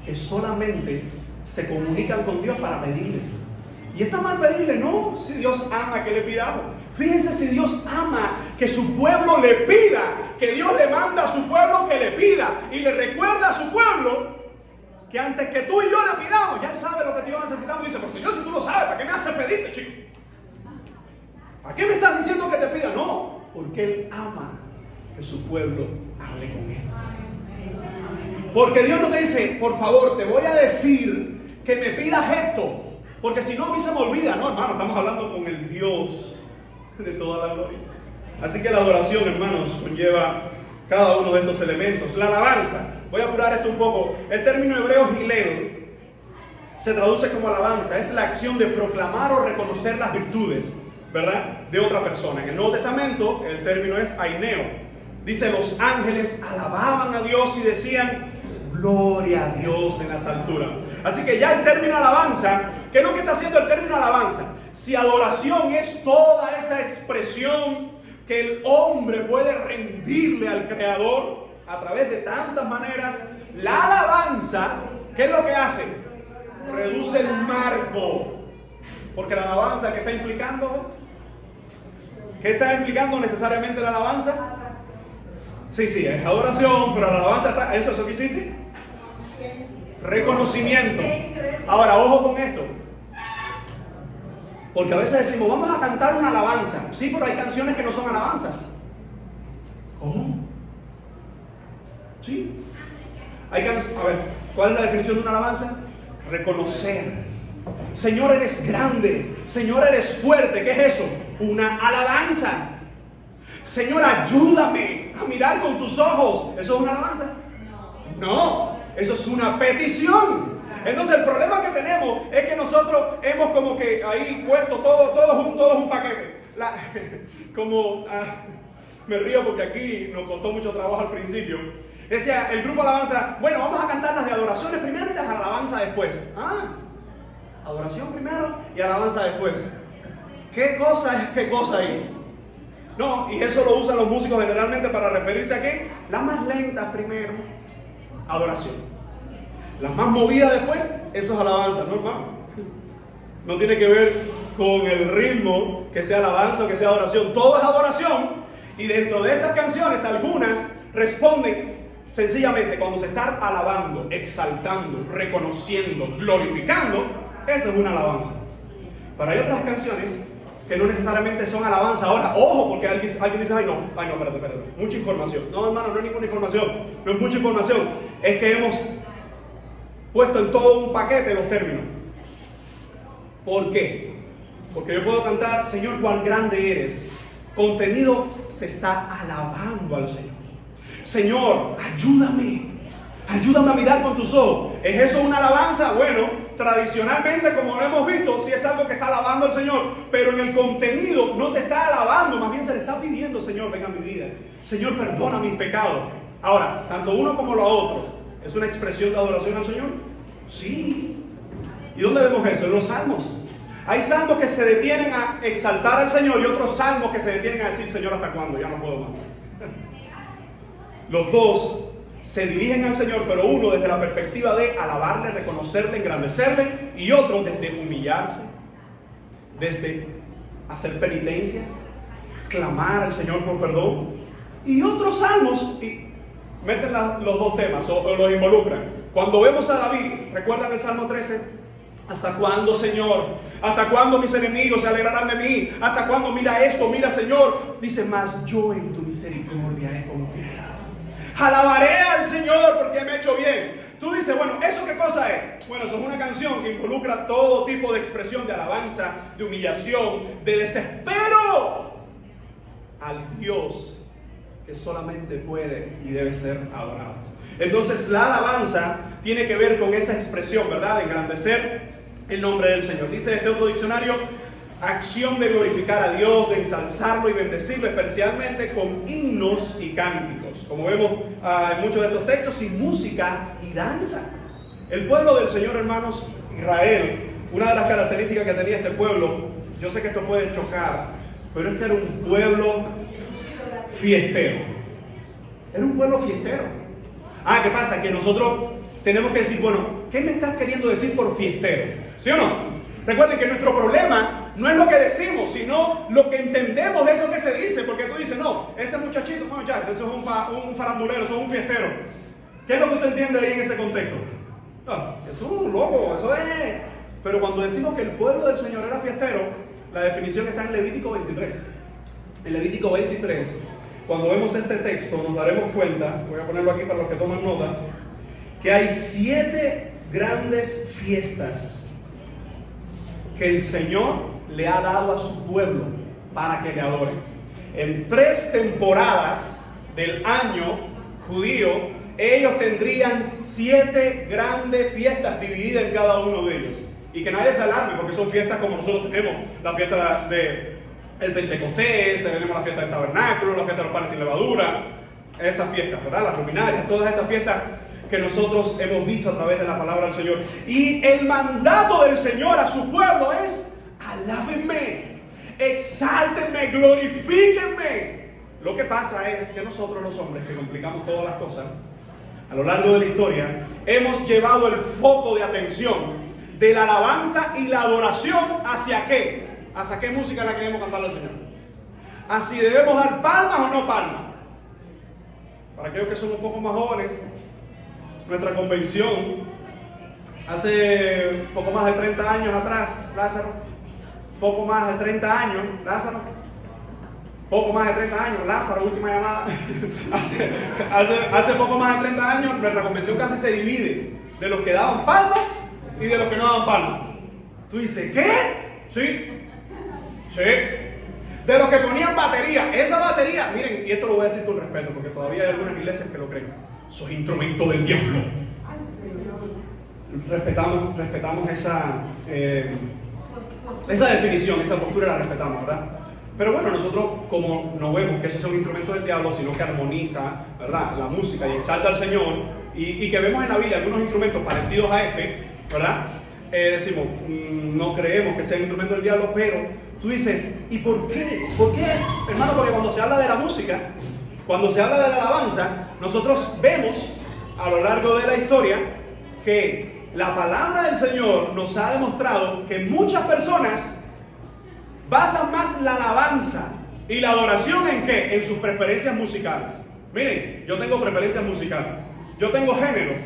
Speaker 1: que solamente se comunican con Dios para pedirle. Y está mal pedirle, no, si Dios ama que le pidamos. Fíjense, si Dios ama que su pueblo le pida, que Dios le manda a su pueblo que le pida, y le recuerda a su pueblo que antes que tú y yo le pidamos, ya Él sabe lo que Dios necesitamos. Dice: pero Señor, si tú lo sabes, ¿para qué me haces pedirte, chico? ¿A qué me estás diciendo que te pida? No, porque Él ama que su pueblo hable con Él. Porque Dios no te dice: por favor, te voy a decir que me pidas esto, porque si no a mí se me olvida. No, hermano, estamos hablando con el Dios de toda la gloria. Así que la adoración, hermanos, conlleva cada uno de estos elementos. La alabanza, voy a apurar esto un poco. El término hebreo Hillel se traduce como alabanza. Es la acción de proclamar o reconocer las virtudes, ¿verdad?, de otra persona. En el Nuevo Testamento el término es aineo. Dice, los ángeles alababan a Dios y decían, gloria a Dios en las alturas. Así que ya el término alabanza, ¿qué es lo que está haciendo el término alabanza? Si adoración es toda esa expresión que el hombre puede rendirle al Creador a través de tantas maneras, la alabanza, ¿qué es lo que hace? Reduce el marco. Porque la alabanza, ¿qué está implicando? ¿Qué está implicando necesariamente la alabanza? Sí, es adoración, pero la alabanza está... ¿Eso qué hiciste? Reconocimiento. Ahora, ojo con esto. Porque a veces decimos, vamos a cantar una alabanza. Sí, pero hay canciones que no son alabanzas. ¿Cómo? Sí. A ver, ¿cuál es la definición de una alabanza? Reconocer. Señor, eres grande. Señor, eres fuerte. ¿Qué es eso? Una alabanza. Señor, ayúdame a mirar con tus ojos. ¿Eso es una alabanza? No, eso es una petición. Entonces el problema que tenemos es que nosotros hemos como que ahí puesto todo un paquete. Me río porque aquí nos costó mucho trabajo al principio. Decía el grupo alabanza, bueno, vamos a cantar las de adoraciones primero y las alabanzas después. Adoración primero y alabanza después. ¿Qué cosa es qué cosa ahí? No, y eso lo usan los músicos generalmente para referirse a qué? Las más lentas primero, adoración. Las más movidas después, eso es alabanza, ¿no, hermano? No tiene que ver con el ritmo, que sea alabanza o que sea adoración. Todo es adoración. Y dentro de esas canciones, algunas responden sencillamente cuando se está alabando, exaltando, reconociendo, glorificando. Esa es una alabanza. Pero hay otras canciones que no necesariamente son alabanza. Ahora, ojo, porque alguien dice, ay no, espérate, mucha información. No, hermano, no es ninguna información, no es mucha información. Es que hemos puesto en todo un paquete los términos. ¿Por qué? Porque yo puedo cantar, Señor, cuán grande eres. Contenido, se está alabando al Señor. Señor, ayúdame a mirar con tus ojos. ¿Es eso una alabanza? Bueno, tradicionalmente, como lo hemos visto, sí es algo que está alabando al Señor, pero en el contenido no se está alabando, más bien se le está pidiendo, Señor, venga a mi vida. Señor, perdona mis pecados. Ahora, tanto uno como lo otro, ¿es una expresión de adoración al Señor? Sí. ¿Y dónde vemos eso? En los salmos. Hay salmos que se detienen a exaltar al Señor y otros salmos que se detienen a decir, Señor, ¿hasta cuándo? Ya no puedo más. Los dos se dirigen al Señor, pero uno desde la perspectiva de alabarle, reconocerle, engrandecerle, y otro desde humillarse, desde hacer penitencia, clamar al Señor por perdón. Y otros salmos meten los dos temas o los involucran. Cuando vemos a David, ¿recuerdan el Salmo 13? ¿Hasta cuándo, Señor? ¿Hasta cuándo mis enemigos se alegrarán de mí? ¿Hasta cuándo? Mira esto, mira, Señor. Dice, mas yo en tu misericordia he confiado. Alabaré al Señor porque me ha hecho bien. Tú dices, bueno, ¿eso qué cosa es? Bueno, eso es una canción que involucra todo tipo de expresión de alabanza, de humillación, de desespero al Dios que solamente puede y debe ser adorado. Entonces la alabanza tiene que ver con esa expresión, ¿verdad? De engrandecer el nombre del Señor. Dice este otro diccionario, acción de glorificar a Dios, de ensalzarlo y bendecirlo, especialmente con himnos y cánticos. Como vemos en muchos de estos textos, y música y danza. El pueblo del Señor, hermanos, Israel, una de las características que tenía este pueblo, yo sé que esto puede chocar, pero es que era un pueblo fiestero. Era un pueblo fiestero. ¿Qué pasa? Que nosotros tenemos que decir, bueno, ¿qué me estás queriendo decir por fiestero? ¿Sí o no? Recuerden que nuestro problema no es lo que decimos, sino lo que entendemos de eso que se dice. Porque tú dices, no, ese muchachito, no, ya, eso es un farandulero, eso es un fiestero. ¿Qué es lo que usted entiende ahí en ese contexto? No, eso es un loco, eso es... Pero cuando decimos que el pueblo del Señor era fiestero, la definición está en Levítico 23. En Levítico 23, cuando vemos este texto, nos daremos cuenta, voy a ponerlo aquí para los que toman nota, que hay 7 grandes fiestas que el Señor le ha dado a su pueblo para que le adoren. En 3 temporadas del año judío, ellos tendrían 7 grandes fiestas divididas en cada uno de ellos. Y que nadie se alarme, porque son fiestas como nosotros tenemos, la fiesta del Pentecostés, tenemos la fiesta del tabernáculo, la fiesta de los panes sin levadura. esas fiestas, ¿verdad? Las luminarias, todas estas fiestas que nosotros hemos visto a través de la palabra del Señor. Y el mandato del Señor a su pueblo es: alábenme, exáltenme, glorifíquenme. Lo que pasa es que nosotros los hombres, que complicamos todas las cosas, a lo largo de la historia, hemos llevado el foco de atención de la alabanza y la adoración ¿hacia qué? ¿Hacia qué música la queremos cantar al Señor? ¿A si debemos dar palmas o no palmas? Para aquellos que son un poco más jóvenes, nuestra convención, hace poco más de 30 años atrás, Lázaro, poco más de 30 años, Lázaro, poco más de 30 años, Lázaro, última llamada, hace poco más de 30 años, nuestra convención casi se divide de los que daban palmas y de los que no daban palmas. Tú dices, ¿qué? Sí, sí. De los que ponían batería, esa batería, miren, y esto lo voy a decir con respeto, porque todavía hay algunas iglesias que lo creen, eso es instrumento del diablo. Respetamos esa definición, esa postura la respetamos, ¿verdad? Pero bueno, nosotros como no vemos que esos son instrumentos del diablo, sino que armoniza, ¿verdad?, la música y exalta al Señor, y que vemos en la Biblia algunos instrumentos parecidos a este, ¿verdad? Decimos, no creemos que sea un instrumento del diablo, pero tú dices, ¿y por qué? ¿Por qué? Hermano, porque cuando se habla de la música, cuando se habla de la alabanza, nosotros vemos a lo largo de la historia que la palabra del Señor nos ha demostrado que muchas personas basan más la alabanza y la adoración ¿en qué? En sus preferencias musicales. Miren, yo tengo preferencias musicales. Yo tengo géneros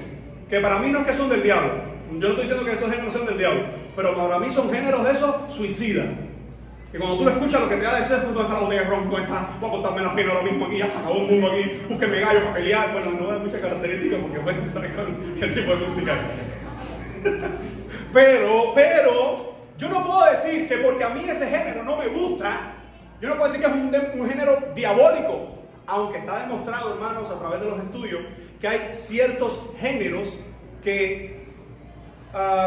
Speaker 1: que para mí no es que son del diablo. Yo no estoy diciendo que esos géneros son del diablo, pero para mí son géneros de esos suicidas. Que cuando tú lo escuchas, lo que te da de ser, ¿dónde está la botella de ron? ¿Dónde está? Voy a contarme las piernas ahora mismo aquí, ya se acabó un mundo aquí, búsquenme gallo para pelear. Bueno, no da muchas características porque pueden saber qué tipo de música es. Pero, yo no puedo decir que porque a mí ese género no me gusta, yo no puedo decir que es un género diabólico. Aunque está demostrado, hermanos, a través de los estudios, que hay ciertos géneros que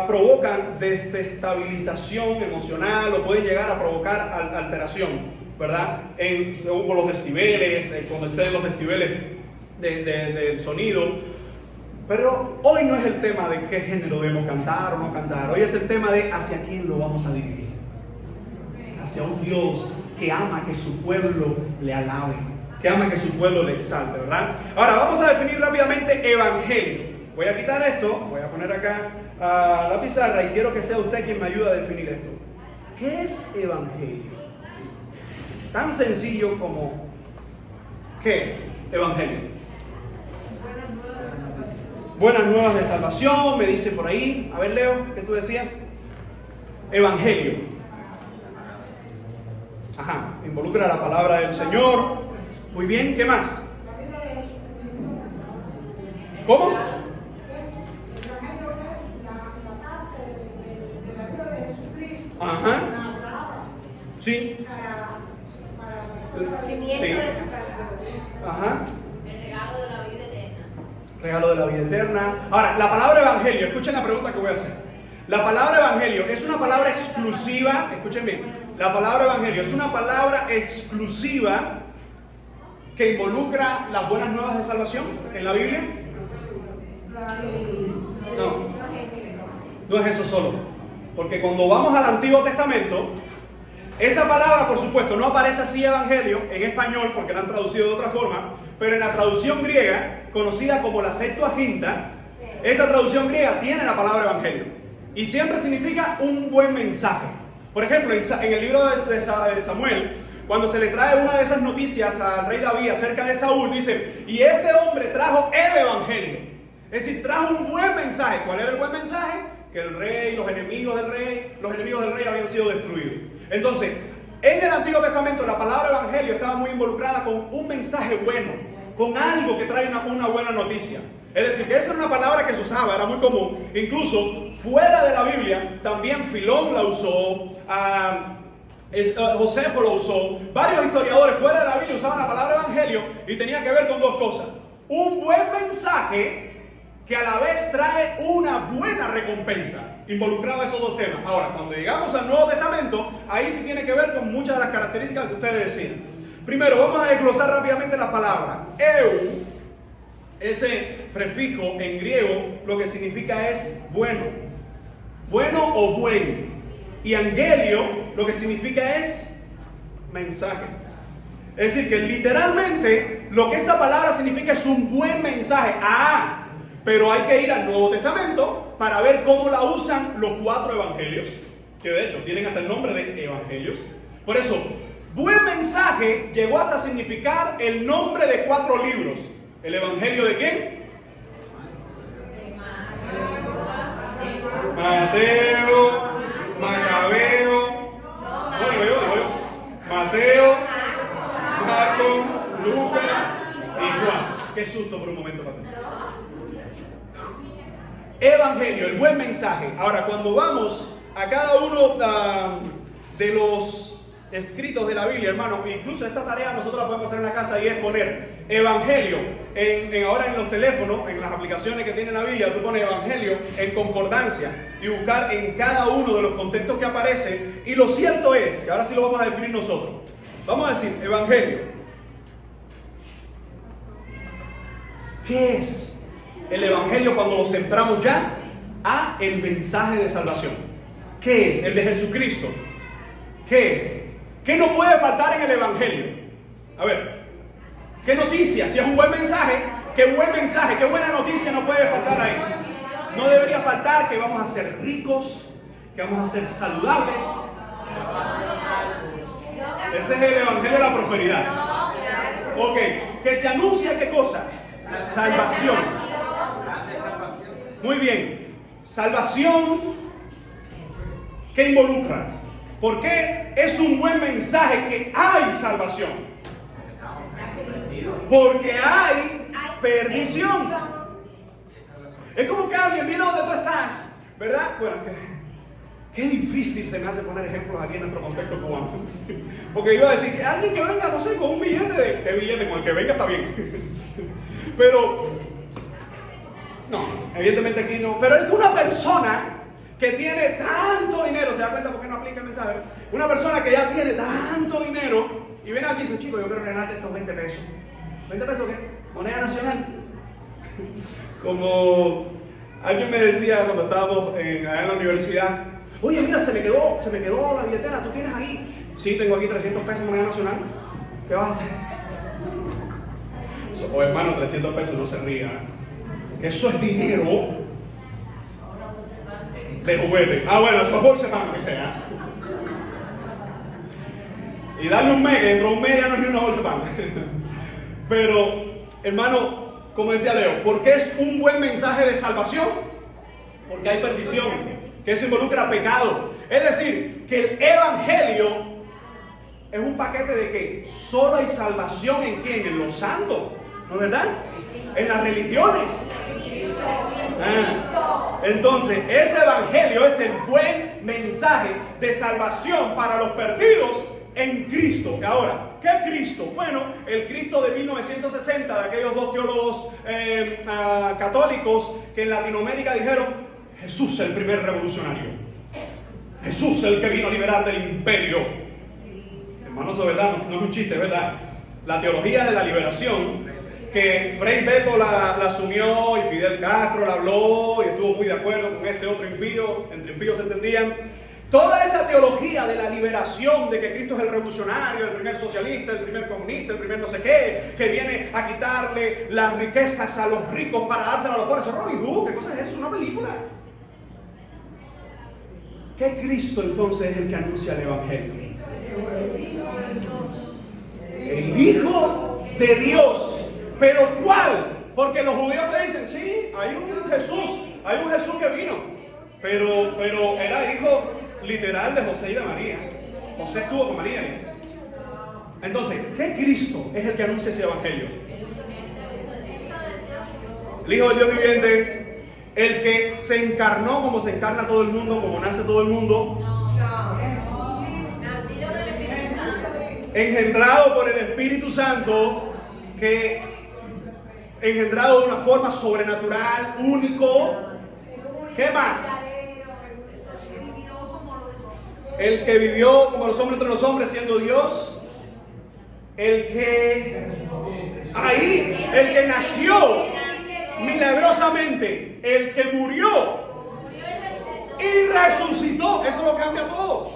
Speaker 1: provocan desestabilización emocional o pueden llegar a provocar alteración, ¿verdad? Según los decibeles, cuando exceden los decibeles del sonido. Pero hoy no es el tema de qué género debemos cantar o no cantar. Hoy es el tema de hacia quién lo vamos a dirigir. Hacia un Dios que ama que su pueblo le alabe, que ama que su pueblo le exalte, ¿verdad? Ahora vamos a definir rápidamente evangelio. Voy a quitar esto, voy a poner acá la pizarra y quiero que sea usted quien me ayude a definir esto. ¿Qué es evangelio? Tan sencillo como ¿qué es evangelio? Buenas nuevas de salvación, me dice por ahí. A ver, Leo, ¿qué tú decías? Evangelio. Ajá, involucra la palabra del Señor. Muy bien, ¿qué más? ¿Cómo? Ajá. Sí.
Speaker 3: Conocimiento
Speaker 1: Sí.
Speaker 3: de su palabra.
Speaker 1: Ajá.
Speaker 3: El regalo de la vida eterna.
Speaker 1: Regalo de la vida eterna. Ahora, la palabra evangelio, escuchen la pregunta que voy a hacer. La palabra evangelio es una palabra exclusiva, escuchen bien, la palabra evangelio es una palabra exclusiva que involucra las buenas nuevas de salvación en la Biblia. No es eso solo, porque cuando vamos al Antiguo Testamento, esa palabra, por supuesto, no aparece así evangelio en español porque la han traducido de otra forma, pero en la traducción griega, conocida como la Septuaginta, esa traducción griega tiene la palabra evangelio y siempre significa un buen mensaje. Por ejemplo, en el libro de Samuel, cuando se le trae una de esas noticias al rey David acerca de Saúl, dice, y este hombre trajo el evangelio, es decir, trajo un buen mensaje. ¿Cuál era el buen mensaje? Que el rey, los enemigos del rey habían sido destruidos. Entonces, en el Antiguo Testamento la palabra evangelio estaba muy involucrada con un mensaje bueno, con algo que trae una buena noticia. Es decir, que esa era una palabra que se usaba, era muy común. Incluso fuera de la Biblia, también Filón la usó, Josefo lo usó. Varios historiadores fuera de la Biblia usaban la palabra evangelio y tenía que ver con dos cosas. Un buen mensaje que a la vez trae una buena recompensa. Involucraba esos dos temas. Ahora, cuando llegamos al Nuevo Testamento, ahí sí tiene que ver con muchas de las características que ustedes decían. Primero, vamos a desglosar rápidamente la palabra. Eu, ese prefijo en griego, lo que significa es bueno. Bueno o buen. Y angelio, lo que significa es mensaje. Es decir, que literalmente lo que esta palabra significa es un buen mensaje. Pero hay que ir al Nuevo Testamento para ver cómo la usan los 4 evangelios, que de hecho tienen hasta el nombre de evangelios. Por eso, buen mensaje llegó hasta significar el nombre de 4 libros. ¿El evangelio de quién? Mateo, Macabeo, Mateo, Marco, Lucas y Juan. Qué susto por un momento pasé. Evangelio, el buen mensaje. Ahora, cuando vamos a cada uno de los escritos de la Biblia, hermano, incluso esta tarea nosotros la podemos hacer en la casa, y es poner evangelio ahora en los teléfonos, en las aplicaciones que tiene la Biblia, tú pones evangelio en concordancia y buscar en cada uno de los contextos que aparece. Y lo cierto es que ahora sí lo vamos a definir nosotros. Vamos a decir evangelio. ¿Qué es el evangelio cuando lo centramos ya a el mensaje de salvación? ¿Qué es? El de Jesucristo. ¿Qué es? ¿Qué no puede faltar en el evangelio? A ver, ¿qué noticia? Si es un buen mensaje, qué buena noticia no puede faltar ahí. No debería faltar que vamos a ser ricos, que vamos a ser saludables. Ese es el evangelio de la prosperidad. Ok, que se anuncia ¿qué cosa? Salvación. Muy bien. Salvación, ¿qué involucra? ¿Por qué es un buen mensaje que hay salvación? Porque hay perdición. Es como que alguien viene donde tú estás, ¿verdad? Bueno, qué difícil se me hace poner ejemplos aquí en nuestro contexto cubano. Porque iba a decir que alguien que venga, no sé, con un billete de... ¿Qué billete? Con el que venga está bien. Pero, no, evidentemente aquí no. Pero es que una persona que tiene tanto dinero, ¿se da cuenta por qué no aplica el mensaje? Una persona que ya tiene tanto dinero y viene aquí y dice, chico, yo quiero regalarte estos 20 pesos. ¿20 pesos qué? Moneda nacional. Como alguien me decía cuando estábamos allá en la universidad, oye, mira, se me quedó la billetera, ¿tú tienes ahí? Sí, tengo aquí 300 pesos moneda nacional. ¿Qué vas a hacer? O hermano, 300 pesos, no se ría. Eso es dinero de juguete. Bueno, eso es bolsa pan, que sea. Y darle un mes, que dentro de un mes ya no es ni una bolsa pan. Pero, hermano, como decía Leo, ¿por qué es un buen mensaje de salvación? Porque hay perdición, que eso involucra pecado. Es decir, que el evangelio es un paquete de que solo hay salvación en quién, en los santos, ¿no es verdad? En las religiones. Entonces, ese evangelio es el buen mensaje de salvación para los perdidos en Cristo. Ahora, ¿qué es Cristo? Bueno, el Cristo de 1960, de aquellos 2 teólogos católicos que en Latinoamérica dijeron, Jesús el primer revolucionario, Jesús el que vino a liberar del imperio. Hermanos, de verdad, no es un chiste, es verdad. La teología de la liberación, que Frei Beto la asumió y Fidel Castro la habló y estuvo muy de acuerdo con este otro impío, entre impíos se entendían. Toda esa teología de la liberación, de que Cristo es el revolucionario, el primer socialista, el primer comunista, el primer no sé qué, que viene a quitarle las riquezas a los ricos para dárselas a los pobres. Eso es Robin Hood, ¿qué cosa es eso? Es una película. ¿Qué Cristo entonces es el que anuncia el evangelio? El Hijo de Dios. ¿Pero cuál? Porque los judíos te dicen, sí, hay un Jesús que vino, pero era hijo literal de José y de María. José estuvo con María. Entonces, ¿qué Cristo es el que anuncia ese evangelio? El Hijo del Dios viviente, el que se encarnó como se encarna todo el mundo, como nace todo el mundo. Engendrado por el Espíritu Santo, que engendrado de una forma sobrenatural, único. ¿Qué más? El que vivió como los hombres entre los hombres, siendo Dios. el que nació milagrosamente, el que murió y resucitó. Eso lo cambia todo.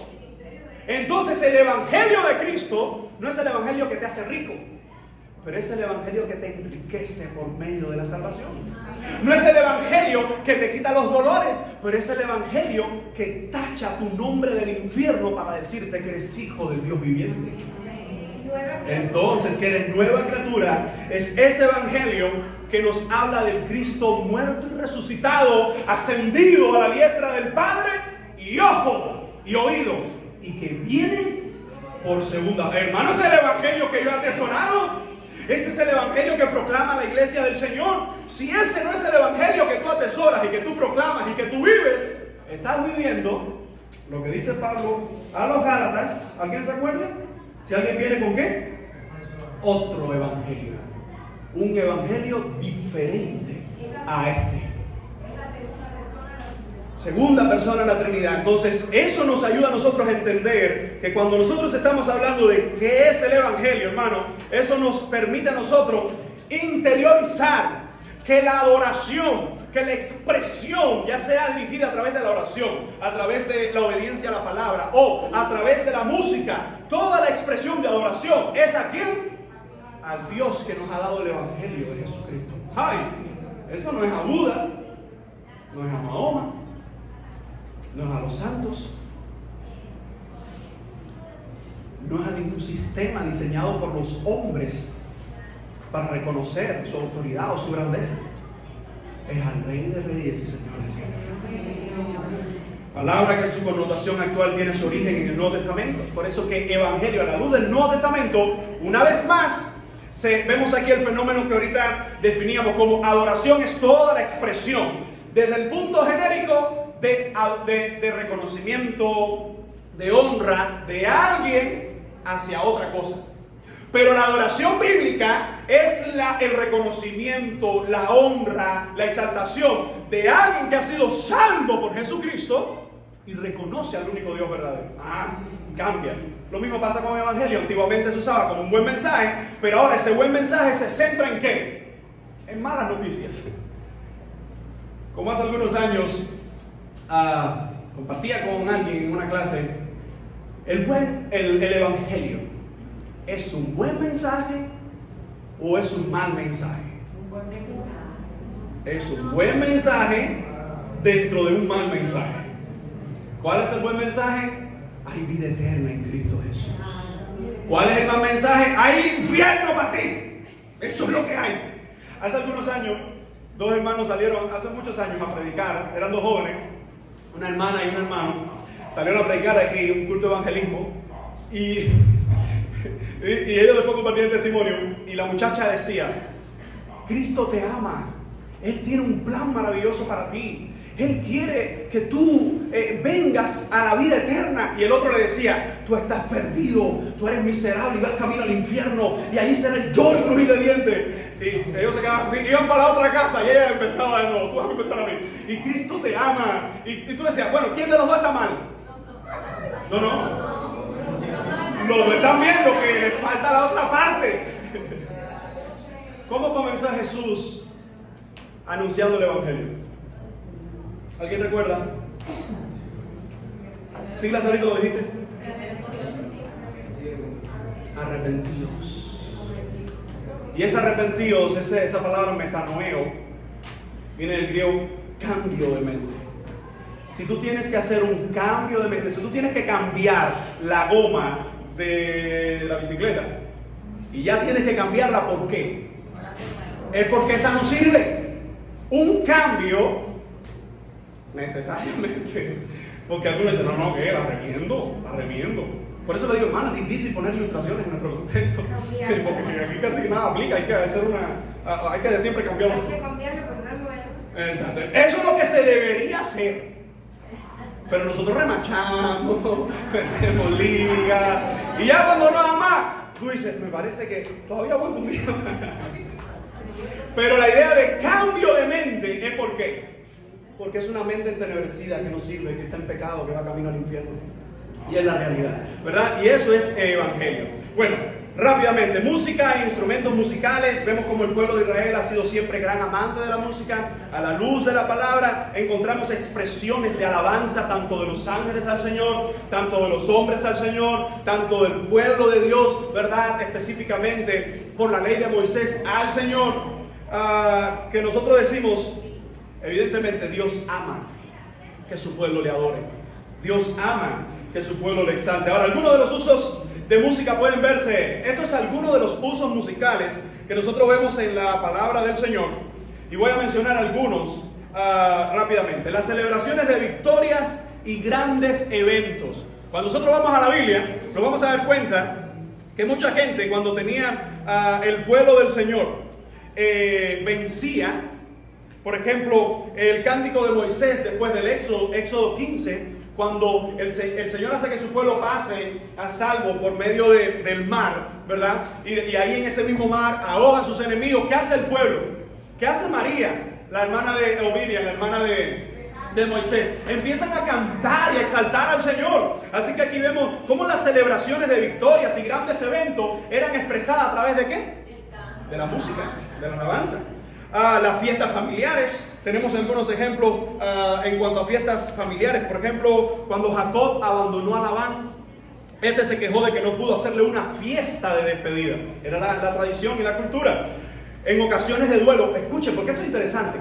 Speaker 1: Entonces el evangelio de Cristo no es el evangelio que te hace rico, pero es el evangelio que te enriquece por medio de la salvación. No es el evangelio que te quita los dolores, pero es el evangelio que tacha tu nombre del infierno para decirte que eres hijo del Dios viviente. Entonces, que eres nueva criatura, es ese evangelio que nos habla del Cristo muerto y resucitado, ascendido a la diestra del Padre, y ojo y oído, y que viene por segunda vez. Hermano, es el evangelio que yo he atesorado. Ese es el evangelio que proclama la iglesia del Señor. Si ese no es el evangelio que tú atesoras y que tú proclamas y que tú vives, estás viviendo lo que dice Pablo a los Gálatas. ¿Alguien se acuerda? Si alguien viene con ¿qué? Otro evangelio. Un evangelio diferente a este. Segunda persona de la Trinidad. Entonces, eso nos ayuda a nosotros a entender que cuando nosotros estamos hablando de qué es el evangelio, hermano, eso nos permite a nosotros interiorizar que la adoración, que la expresión, ya sea dirigida a través de la oración, a través de la obediencia a la palabra o a través de la música, toda la expresión de adoración es a quién? Al Dios que nos ha dado el evangelio de Jesucristo. ¡Ay! Eso no es a Buda, no es a Mahoma, no es a los santos, no es a ningún sistema diseñado por los hombres para reconocer su autoridad o su grandeza. Es al Rey de Reyes y Señores. Palabra que en su connotación actual tiene su origen en el Nuevo Testamento. Por eso que evangelio, a la luz del Nuevo Testamento, una vez más, vemos aquí el fenómeno que ahorita definíamos como adoración. Es toda la expresión, desde el punto genérico de reconocimiento, de honra de alguien hacia otra cosa. Pero la adoración bíblica es el reconocimiento, la honra, la exaltación de alguien que ha sido salvo por Jesucristo y reconoce al único Dios verdadero. Cambia. Lo mismo pasa con el evangelio. Antiguamente se usaba como un buen mensaje, pero ahora ese buen mensaje se centra en ¿qué? En malas noticias. Como hace algunos años compartía con alguien en una clase, el evangelio, ¿es un buen mensaje o es un mal mensaje? Es un buen mensaje dentro de un mal mensaje. ¿Cuál es el buen mensaje? Hay vida eterna en Cristo Jesús. ¿Cuál es el mal mensaje? Hay infierno para ti. Eso es lo que hay. Hace algunos años, dos hermanos salieron, hace muchos años, a predicar. Eran dos jóvenes, una hermana y un hermano. Salieron a predicar aquí un culto de evangelismo. Y ellos después compartían el testimonio. Y la muchacha decía: Cristo te ama. Él tiene un plan maravilloso para ti. Él quiere que tú vengas a la vida eterna. Y el otro le decía: tú estás perdido, tú eres miserable y vas camino al infierno, y ahí será el lloro y crujir de dientes. Y ellos se quedaban así, iban para la otra casa, y ella empezaba de nuevo: tú vas a empezar a mí. Y Cristo te ama. Y tú decías: bueno, ¿quién de los dos está mal? No. Los dos están viendo que le falta la otra parte. ¿Cómo comenzó Jesús anunciando el evangelio? ¿Alguien recuerda? ¿Sí, Lazarito, lo dijiste? Arrepentidos. Y ese arrepentidos, esa palabra metanoeo, viene del griego cambio de mente. Si tú tienes que hacer un cambio de mente, si tú tienes que cambiar la goma de la bicicleta y ya tienes que cambiarla, ¿por qué? Es porque esa no sirve. Un cambio necesariamente, porque algunos dicen: no, que la remiendo. Por eso le digo, hermano, es difícil poner ilustraciones en nuestro contexto, porque aquí casi nada aplica. Hay que hacer hay que siempre cambiarlo.
Speaker 2: Hay que cambiarlo, pero no es bueno.
Speaker 1: Exacto. Eso es lo que se debería hacer. Pero nosotros remachamos, metemos liga, y ya cuando nada más, tú dices: me parece que todavía aguanto un día más. Pero la idea de cambio de mente es ¿por qué? Porque es una mente entenebrecida que no sirve, que está en pecado, que va camino al infierno. Y es la realidad, ¿verdad? Y eso es evangelio. Bueno, Rápidamente, música e instrumentos musicales. Vemos como el pueblo de Israel ha sido siempre gran amante de la música. A la luz de la palabra encontramos expresiones de alabanza tanto de los ángeles al Señor, tanto de los hombres al Señor, tanto del pueblo de Dios, ¿verdad? Específicamente por la ley de Moisés al Señor, que nosotros decimos, evidentemente Dios ama que su pueblo le adore. Dios ama que su pueblo le exalte. Ahora, algunos de los usos de música pueden verse. Esto es alguno de los usos musicales que nosotros vemos en la palabra del Señor. Y voy a mencionar algunos rápidamente. Las celebraciones de victorias y grandes eventos. Cuando nosotros vamos a la Biblia, nos vamos a dar cuenta que mucha gente, cuando tenía el pueblo del Señor, vencía. Por ejemplo, el cántico de Moisés después del Éxodo 15, cuando el Señor hace que su pueblo pase a salvo por medio del mar, ¿verdad? Y ahí en ese mismo mar ahoga a sus enemigos. ¿Qué hace el pueblo? ¿Qué hace María, la hermana de Ovidia, la hermana de Moisés? Empiezan a cantar y a exaltar al Señor. Así que aquí vemos cómo las celebraciones de victorias y grandes eventos eran expresadas a través de ¿qué? De la música, de la alabanza. Las fiestas familiares, tenemos algunos ejemplos en cuanto a fiestas familiares. Por ejemplo, cuando Jacob abandonó a Labán, este se quejó de que no pudo hacerle una fiesta de despedida. Era la tradición y la cultura. En ocasiones de duelo, escuchen, porque esto es interesante.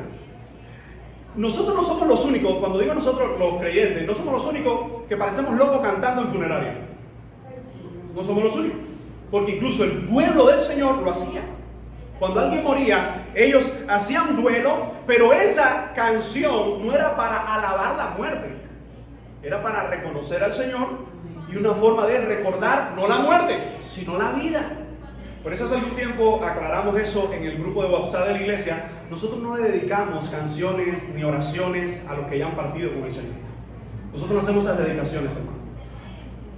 Speaker 1: Nosotros no somos los únicos, cuando digo nosotros los creyentes, no somos los únicos que parecemos locos cantando en funeraria. No somos los únicos, porque incluso el pueblo del Señor lo hacía. Cuando alguien moría, ellos hacían duelo, pero esa canción no era para alabar la muerte, era para reconocer al Señor y una forma de recordar no la muerte, sino la vida. Por eso hace algún tiempo aclaramos eso en el grupo de WhatsApp de la iglesia. Nosotros no le dedicamos canciones ni oraciones a los que ya han partido con el Señor. Nosotros no hacemos esas dedicaciones, hermano.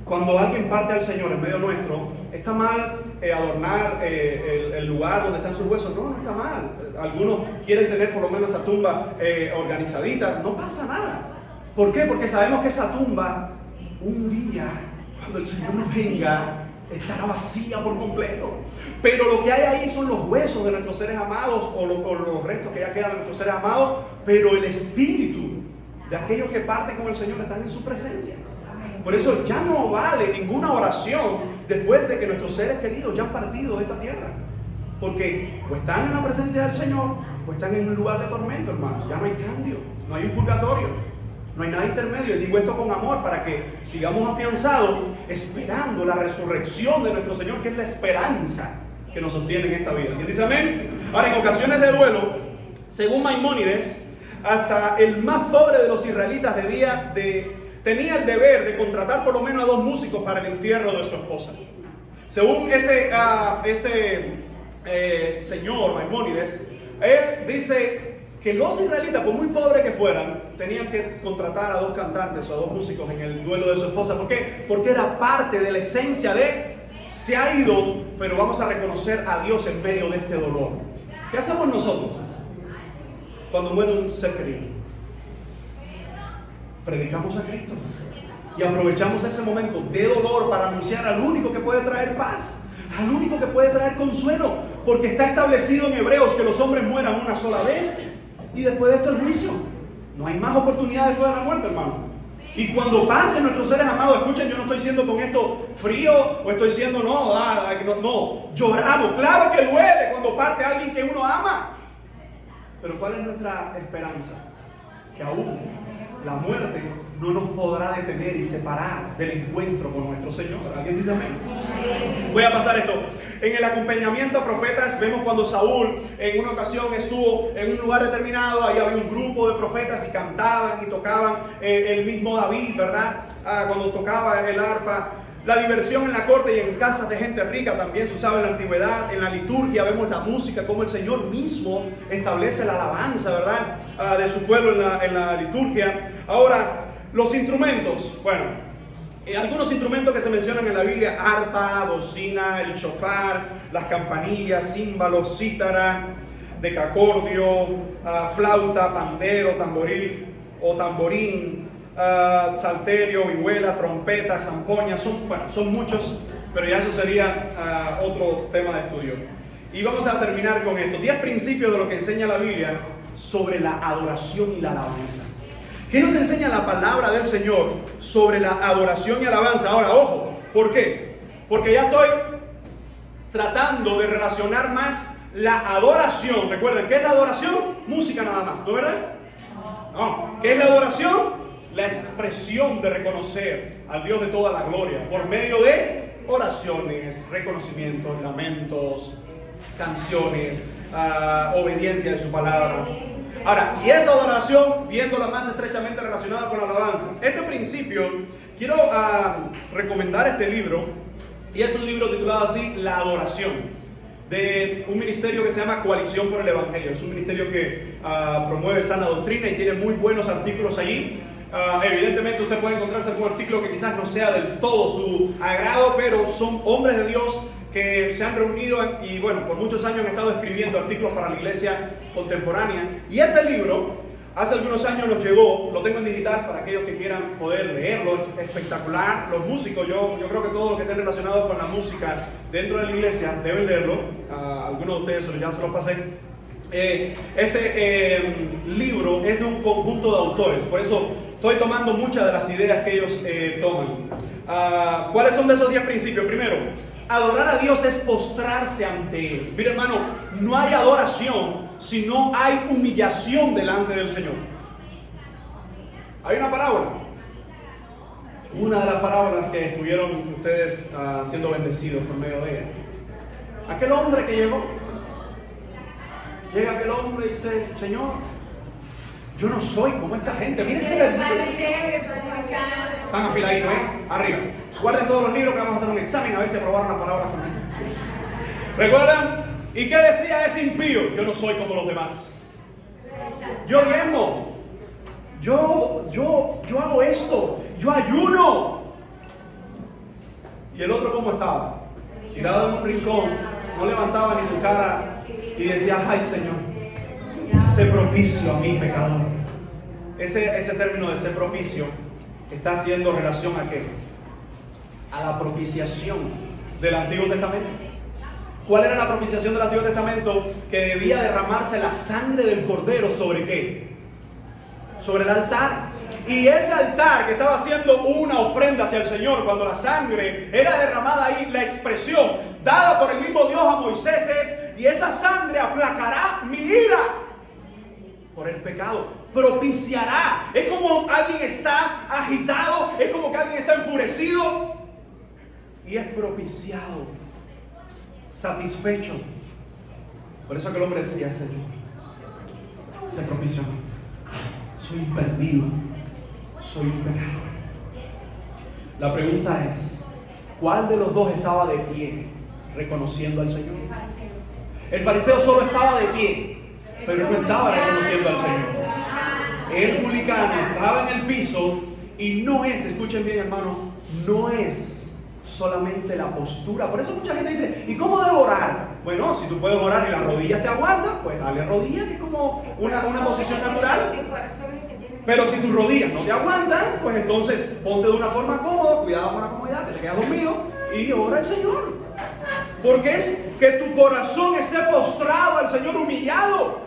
Speaker 1: Cuando alguien parte al Señor en medio nuestro, ¿está mal adornar el lugar donde están sus huesos? No, no está mal. Algunos quieren tener por lo menos esa tumba organizadita. No pasa nada. ¿Por qué? Porque sabemos que esa tumba, un día, cuando el Señor venga, estará vacía por completo. Pero lo que hay ahí son los huesos de nuestros seres amados o los restos que ya quedan de nuestros seres amados. Pero el espíritu de aquellos que parten con el Señor están en su presencia. Por eso ya no vale ninguna oración después de que nuestros seres queridos ya han partido de esta tierra. Porque o están en la presencia del Señor o están en un lugar de tormento, hermanos. Ya no hay cambio, no hay un purgatorio, no hay nada intermedio. Y digo esto con amor para que sigamos afianzados esperando la resurrección de nuestro Señor, que es la esperanza que nos sostiene en esta vida. ¿Quién dice amén? Ahora, en ocasiones de duelo, según Maimónides, hasta el más pobre de los israelitas tenía el deber de contratar por lo menos a 2 músicos para el entierro de su esposa. Según señor Maimónides, él dice que los israelitas, por muy pobres que fueran, tenían que contratar a 2 cantantes o a 2 músicos en el duelo de su esposa. ¿Por qué? Porque era parte de la esencia se ha ido, pero vamos a reconocer a Dios en medio de este dolor. ¿Qué hacemos nosotros cuando muere un ser querido? Predicamos a Cristo y aprovechamos ese momento de dolor para anunciar al único que puede traer paz, al único que puede traer consuelo, porque está establecido en Hebreos que los hombres mueran una sola vez y después de esto el juicio. No hay más oportunidad después de la muerte, hermano. Y cuando parten nuestros seres amados, escuchen, yo no estoy siendo con esto frío o estoy siendo no, lloramos. Claro que duele cuando parte alguien que uno ama, pero ¿cuál es nuestra esperanza? Que aún la muerte no nos podrá detener y separar del encuentro con nuestro Señor. ¿Alguien dice amén? Voy a pasar esto. En el acompañamiento a profetas, vemos cuando Saúl en una ocasión estuvo en un lugar determinado, ahí había un grupo de profetas y cantaban y tocaban el mismo David, ¿verdad? Cuando tocaba el arpa. La diversión en la corte y en casas de gente rica también se usaba en la antigüedad. En la liturgia vemos la música, como el Señor mismo establece la alabanza, ¿verdad? De su pueblo en la liturgia. Ahora, los instrumentos. Bueno, algunos instrumentos que se mencionan en la Biblia: arpa, bocina, el shofar, las campanillas, címbalos, cítara, decacordio, flauta, pandero, tamboril o tamborín, salterio, vihuela, trompeta, zampoña. Son muchos pero ya eso sería otro tema de estudio. Y vamos a terminar con esto. 10 principios de lo que enseña la Biblia sobre la adoración y la alabanza. ¿Qué nos enseña la palabra del Señor sobre la adoración y alabanza? Ahora, ojo, ¿por qué? Porque ya estoy tratando de relacionar más la adoración. Recuerden, ¿qué es la adoración? Música nada más, ¿no, verdad? No. ¿Qué es la adoración? La expresión de reconocer al Dios de toda la gloria por medio de oraciones, reconocimientos, lamentos, canciones, obediencia de su palabra. Ahora, y esa adoración, viéndola más estrechamente relacionada con la alabanza. Este principio, quiero recomendar este libro, y es un libro titulado así, La Adoración, de un ministerio que se llama Coalición por el Evangelio. Es un ministerio que promueve sana doctrina y tiene muy buenos artículos allí. Evidentemente usted puede encontrarse algún artículo que quizás no sea del todo su agrado, pero son hombres de Dios que se han reunido y bueno, por muchos años han estado escribiendo artículos para la iglesia contemporánea. Y este libro, hace algunos años nos llegó, lo tengo en digital para aquellos que quieran poder leerlo, es espectacular. Los músicos, yo creo que todos los que estén relacionados con la música dentro de la iglesia deben leerlo. Algunos de ustedes ya se lo pasé. Este libro es de un conjunto de autores, por eso estoy tomando muchas de las ideas que ellos toman. ¿Cuáles son de esos 10 principios? Primero, adorar a Dios es postrarse ante Él. Mira, hermano, no hay adoración si no hay humillación delante del Señor. Hay una parábola. Una de las parábolas que estuvieron ustedes siendo bendecidos por medio de ella. Aquel hombre que llega aquel hombre y dice: Señor, yo no soy como esta gente. Miren ese verdito. Están afiladitos, arriba. Guarden todos los libros que vamos a hacer un examen a ver si aprobaron las palabras correctas. ¿Recuerdan? ¿Y qué decía ese impío? Yo no soy como los demás. Yo diezmo. Yo hago esto. Yo ayuno. ¿Y el otro cómo estaba? Tirado en un rincón. No levantaba ni su cara y decía: ay, Señor, sé propicio a mi pecador. Ese término de ser propicio está haciendo relación a qué? A la propiciación del Antiguo Testamento. ¿Cuál era la propiciación del Antiguo Testamento? Que debía derramarse la sangre del cordero ¿sobre qué? Sobre el altar. Y ese altar que estaba haciendo una ofrenda hacia el Señor, cuando la sangre era derramada ahí, la expresión dada por el mismo Dios a Moisés es: y esa sangre aplacará mi ira por el pecado, propiciará. Es como alguien está agitado, es como que alguien está enfurecido y es propiciado, satisfecho. Por eso aquel hombre decía: Señor, se propició, soy un perdido, soy un pecador. La pregunta es: ¿cuál de los dos estaba de pie reconociendo al Señor? El fariseo solo estaba de pie, pero no estaba reconociendo al Señor. El publicano estaba en el piso y no es, escuchen bien, hermano, no es solamente la postura. Por eso mucha gente dice: ¿y cómo debo orar? Bueno, si tú puedes orar y las rodillas te aguantan, pues dale rodillas, que es como una posición natural. Pero si tus rodillas no te aguantan, pues entonces ponte de una forma cómoda, cuidado con la comodidad, que te quedas dormido y ora al Señor. Porque es que tu corazón esté postrado al Señor, humillado.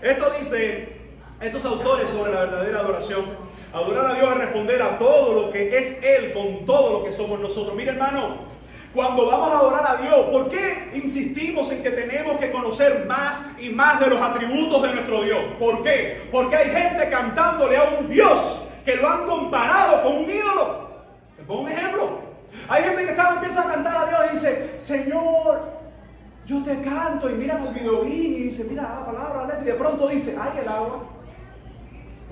Speaker 1: Esto dice estos autores sobre la verdadera adoración. Adorar a Dios es responder a todo lo que es Él con todo lo que somos nosotros. Mira, hermano, cuando vamos a adorar a Dios, ¿por qué insistimos en que tenemos que conocer más y más de los atributos de nuestro Dios? ¿Por qué? Porque hay gente cantándole a un Dios que lo han comparado con un ídolo. Te pongo un ejemplo. Hay gente que empieza a cantar a Dios y dice: Señor, yo te canto, y miran el videobeam y dice: mira la palabra, la letra, y de pronto dice: ay, el agua.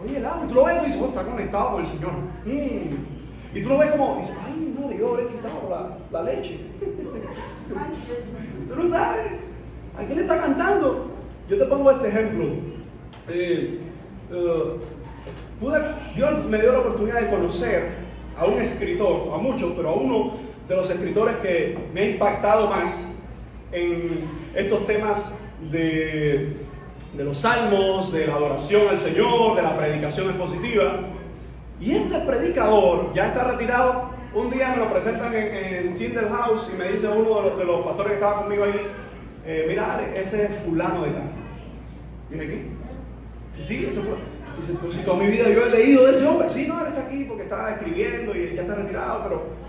Speaker 1: Oye, el agua. Y tú lo ves y dices: oh, está conectado con el Señor. Y tú lo ves como, dices: ay, no, yo habré quitado la leche. Tú no sabes a quién le está cantando. Yo te pongo este ejemplo. Dios me dio la oportunidad de conocer a un escritor, a muchos, pero a uno de los escritores que me ha impactado más en estos temas de los salmos, de la adoración al Señor, de la predicación expositiva. Y este predicador ya está retirado, Un día me lo presentan en Tyndale House y me dice uno de los pastores que estaba conmigo ahí, mira Ale, ese es fulano de tal. Y dije, ¿qué? Sí, ese fue. Dice, pues si toda mi vida yo he leído de ese hombre. Sí, no, él está aquí porque está escribiendo y ya está retirado, pero...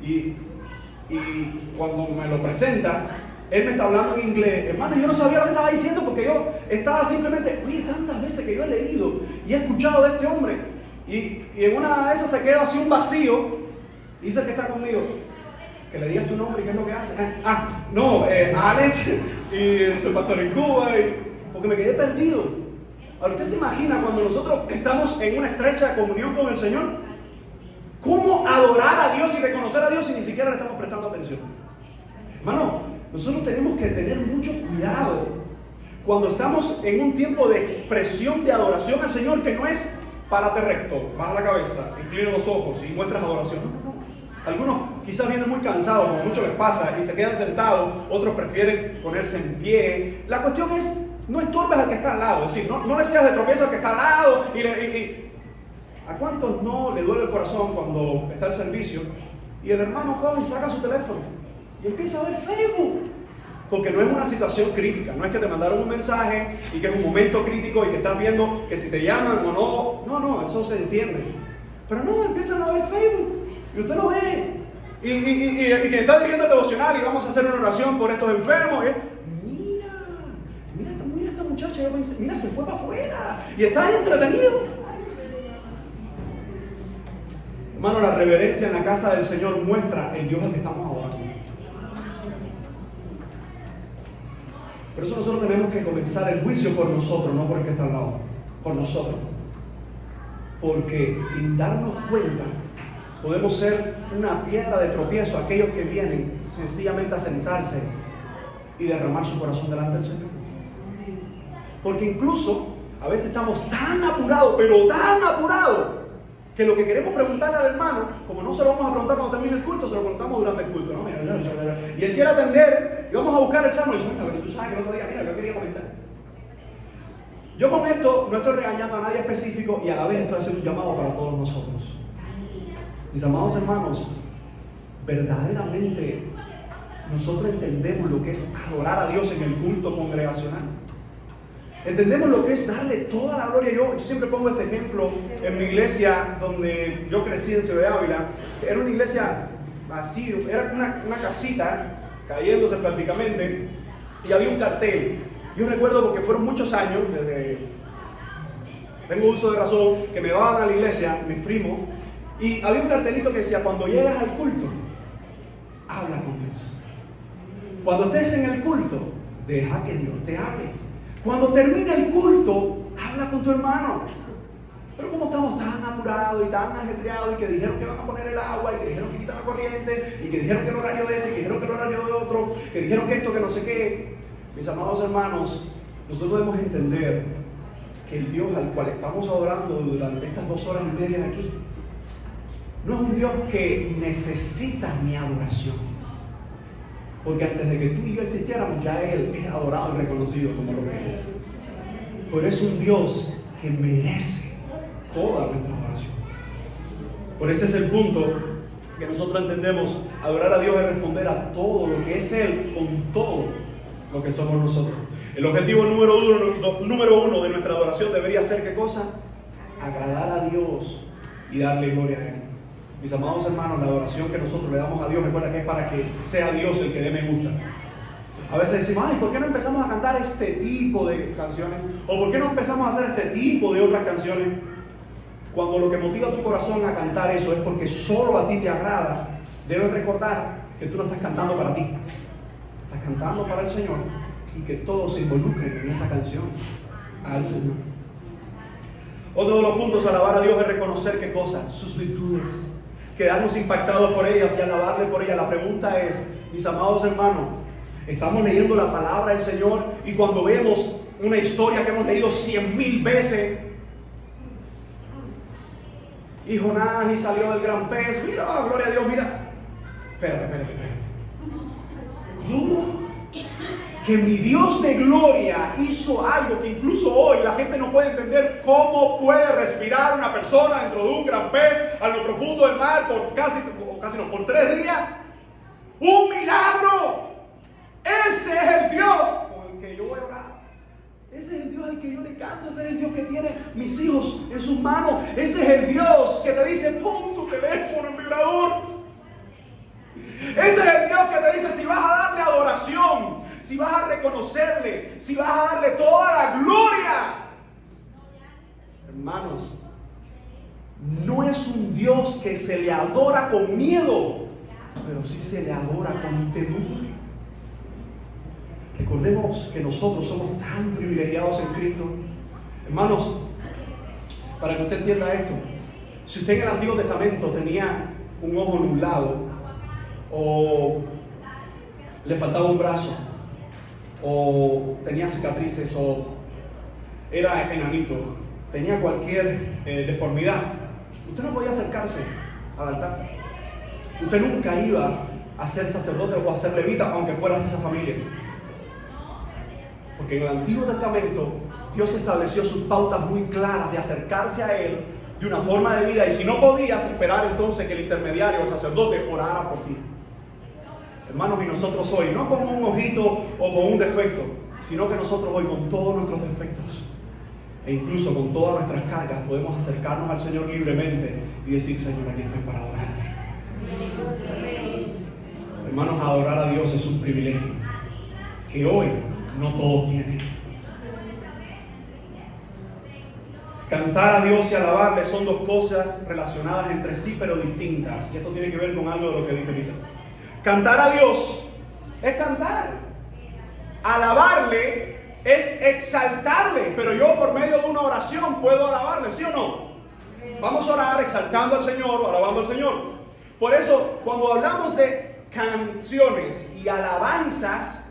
Speaker 1: Y cuando me lo presenta, él me está hablando en inglés. Hermano, yo no sabía lo que estaba diciendo porque yo estaba simplemente, oye, tantas veces que yo he leído y he escuchado de este hombre. Y en una de esas se queda así un vacío. Dice que está conmigo. Que le digas tu nombre y qué es lo que hace. Alex, y soy pastor en Cuba, porque me quedé perdido. Ahora, ¿usted se imagina cuando nosotros estamos en una estrecha comunión con el Señor? ¿Cómo adorar a Dios y reconocer a Dios si ni siquiera le estamos prestando atención? Hermano, nosotros tenemos que tener mucho cuidado cuando estamos en un tiempo de expresión de adoración al Señor, que no es párate recto, baja la cabeza, inclina los ojos y muestras adoración. No. Algunos quizás vienen muy cansados, como mucho les pasa, y se quedan sentados, otros prefieren ponerse en pie. La cuestión es, no estorbes al que está al lado, es decir, no le seas de tropiezo al que está al lado. ¿A cuántos no le duele el corazón cuando está el servicio y el hermano coge y saca su teléfono y empieza a ver Facebook? Porque no es una situación crítica, no es que te mandaron un mensaje y que es un momento crítico y que estás viendo que si te llaman o no. No, eso se entiende. Pero no, empiezan a ver Facebook y usted lo ve. Y quien está dirigiendo el devocional y vamos a hacer una oración por estos enfermos. Mira esta muchacha, mira, se fue para afuera y está ahí entretenido. Hermano, la reverencia en la casa del Señor muestra el Dios al que estamos adorando. Por eso nosotros tenemos que comenzar el juicio por nosotros, no por el que está al lado, por nosotros. Porque sin darnos cuenta, podemos ser una piedra de tropiezo a aquellos que vienen sencillamente a sentarse y derramar su corazón delante del Señor. Porque incluso a veces estamos tan apurados, pero tan apurados, que lo que queremos preguntarle al hermano, como no se lo vamos a preguntar cuando termine el culto, se lo preguntamos durante el culto, ¿no? Y él quiere atender, y vamos a buscar el salmo, y dice, pero tú sabes que el otro día, mira, yo quería comentar. Yo con esto no estoy regañando a nadie específico, y a la vez estoy haciendo un llamado para todos nosotros. Mis amados hermanos, verdaderamente nosotros entendemos lo que es adorar a Dios en el culto congregacional. Entendemos lo que es darle toda la gloria. Yo siempre pongo este ejemplo en mi iglesia donde yo crecí en Ciudad de Ávila. Era una iglesia así, era una casita cayéndose prácticamente y había un cartel. Yo recuerdo porque fueron muchos años, desde tengo uso de razón, que me llevaban a la iglesia, mis primos, y había un cartelito que decía, cuando llegas al culto, habla con Dios. Cuando estés en el culto, deja que Dios te hable. Cuando termine el culto, habla con tu hermano. Pero como estamos tan apurados y tan ajetreados, y que dijeron que van a poner el agua, y que dijeron que quitan la corriente, y que dijeron que el horario de este, y que dijeron que el horario de otro, que dijeron que esto, que no sé qué. Mis amados hermanos, nosotros debemos entender que el Dios al cual estamos adorando durante estas 2 horas y media aquí, no es un Dios que necesita mi adoración. Porque antes de que tú y yo existiéramos, ya Él es adorado y reconocido como lo que es. Pero es un Dios que merece toda nuestra adoración. Por ese es el punto que nosotros entendemos. Adorar a Dios es responder a todo lo que es Él con todo lo que somos nosotros. El objetivo número uno de nuestra adoración debería ser ¿qué cosa? Agradar a Dios y darle gloria a Él. Mis amados hermanos, la adoración que nosotros le damos a Dios, recuerda que es para que sea Dios el que dé me gusta. A veces decimos, ay, ¿por qué no empezamos a cantar este tipo de canciones? ¿O por qué no empezamos a hacer este tipo de otras canciones? Cuando lo que motiva tu corazón a cantar eso es porque solo a ti te agrada, debes recordar que tú no estás cantando para ti. Estás cantando para el Señor y que todos se involucren en esa canción al Señor. Otro de los puntos a alabar a Dios es reconocer qué cosa, sus virtudes. Quedarnos impactados por ellas y alabarle por ellas. La pregunta es, mis amados hermanos, estamos leyendo la palabra del Señor y cuando vemos una historia que hemos leído 100,000 veces, y Jonás y salió del gran pez, mira, gloria a Dios, mira, espérate. ¿Cómo? que mi Dios de gloria hizo algo que incluso hoy la gente no puede entender cómo puede respirar una persona dentro de un gran pez a lo profundo del mar por por 3 días. ¡Un milagro! Ese es el Dios con el que yo voy a orar. Ese es el Dios al que yo le canto. Ese es el Dios que tiene mis hijos en sus manos. Ese es el Dios que te dice: pon tu teléfono en vibrador. Ese es el Dios que te dice: si vas a darle adoración, si vas a reconocerle, si vas a darle toda la gloria. Hermanos, no es un Dios que se le adora con miedo, pero sí se le adora con temor. Recordemos que nosotros somos tan privilegiados en Cristo. Hermanos, para que usted entienda esto, si usted en el Antiguo Testamento tenía un ojo nublado, o le faltaba un brazo, o tenía cicatrices, o era enanito, tenía cualquier deformidad, usted no podía acercarse al altar. Usted nunca iba a ser sacerdote o a ser levita, aunque fuera de esa familia. Porque en el Antiguo Testamento Dios estableció sus pautas muy claras de acercarse a Él de una forma de vida, y si no podías, esperar entonces que el intermediario o el sacerdote orara por ti. Hermanos, y nosotros hoy, no con un ojito o con un defecto, sino que nosotros hoy con todos nuestros defectos e incluso con todas nuestras cargas podemos acercarnos al Señor libremente y decir: Señor, aquí estoy para adorarte. Hermanos, adorar a Dios es un privilegio que hoy no todos tienen. Cantar a Dios y alabarle son dos cosas relacionadas entre sí pero distintas, y esto tiene que ver con algo de lo que dije ahorita. Cantar a Dios es cantar, alabarle es exaltarle, pero yo por medio de una oración puedo alabarle, ¿sí o no? Vamos a orar exaltando al Señor o alabando al Señor. Por eso, cuando hablamos de canciones y alabanzas,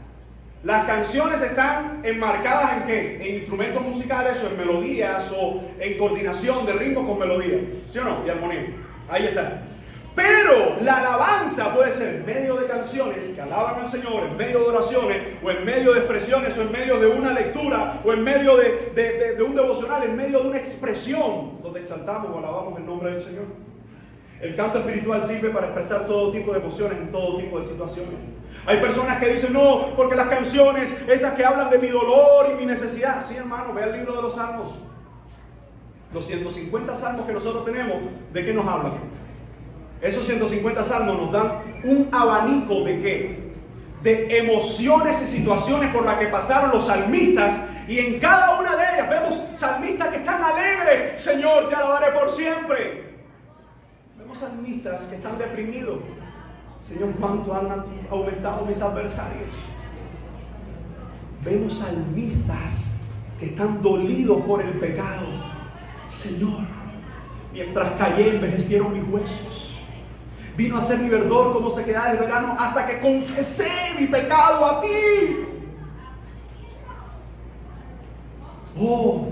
Speaker 1: las canciones están enmarcadas ¿en qué? En instrumentos musicales o en melodías o en coordinación de ritmo con melodía, ¿sí o no? Y armonía, ahí está. Pero la alabanza puede ser en medio de canciones que alaban al Señor, en medio de oraciones, o en medio de expresiones, o en medio de una lectura, o en medio de un devocional, en medio de una expresión donde exaltamos o alabamos el nombre del Señor. El canto espiritual sirve para expresar todo tipo de emociones en todo tipo de situaciones. Hay personas que dicen: no, porque las canciones, esas que hablan de mi dolor y mi necesidad. Sí, hermano, ve el libro de los Salmos. Los 150 salmos que nosotros tenemos, ¿de qué nos hablan? Esos 150 salmos nos dan un abanico de ¿qué? De emociones y situaciones por las que pasaron los salmistas, y en cada una de ellas vemos salmistas que están alegres: Señor, te alabaré por siempre. Vemos salmistas que están deprimidos: Señor, cuánto han aumentado mis adversarios. Vemos salmistas que están dolidos por el pecado: Señor, mientras callé envejecieron mis huesos. Vino a ser mi verdor como sequedad de verano, hasta que confesé mi pecado a ti. Oh,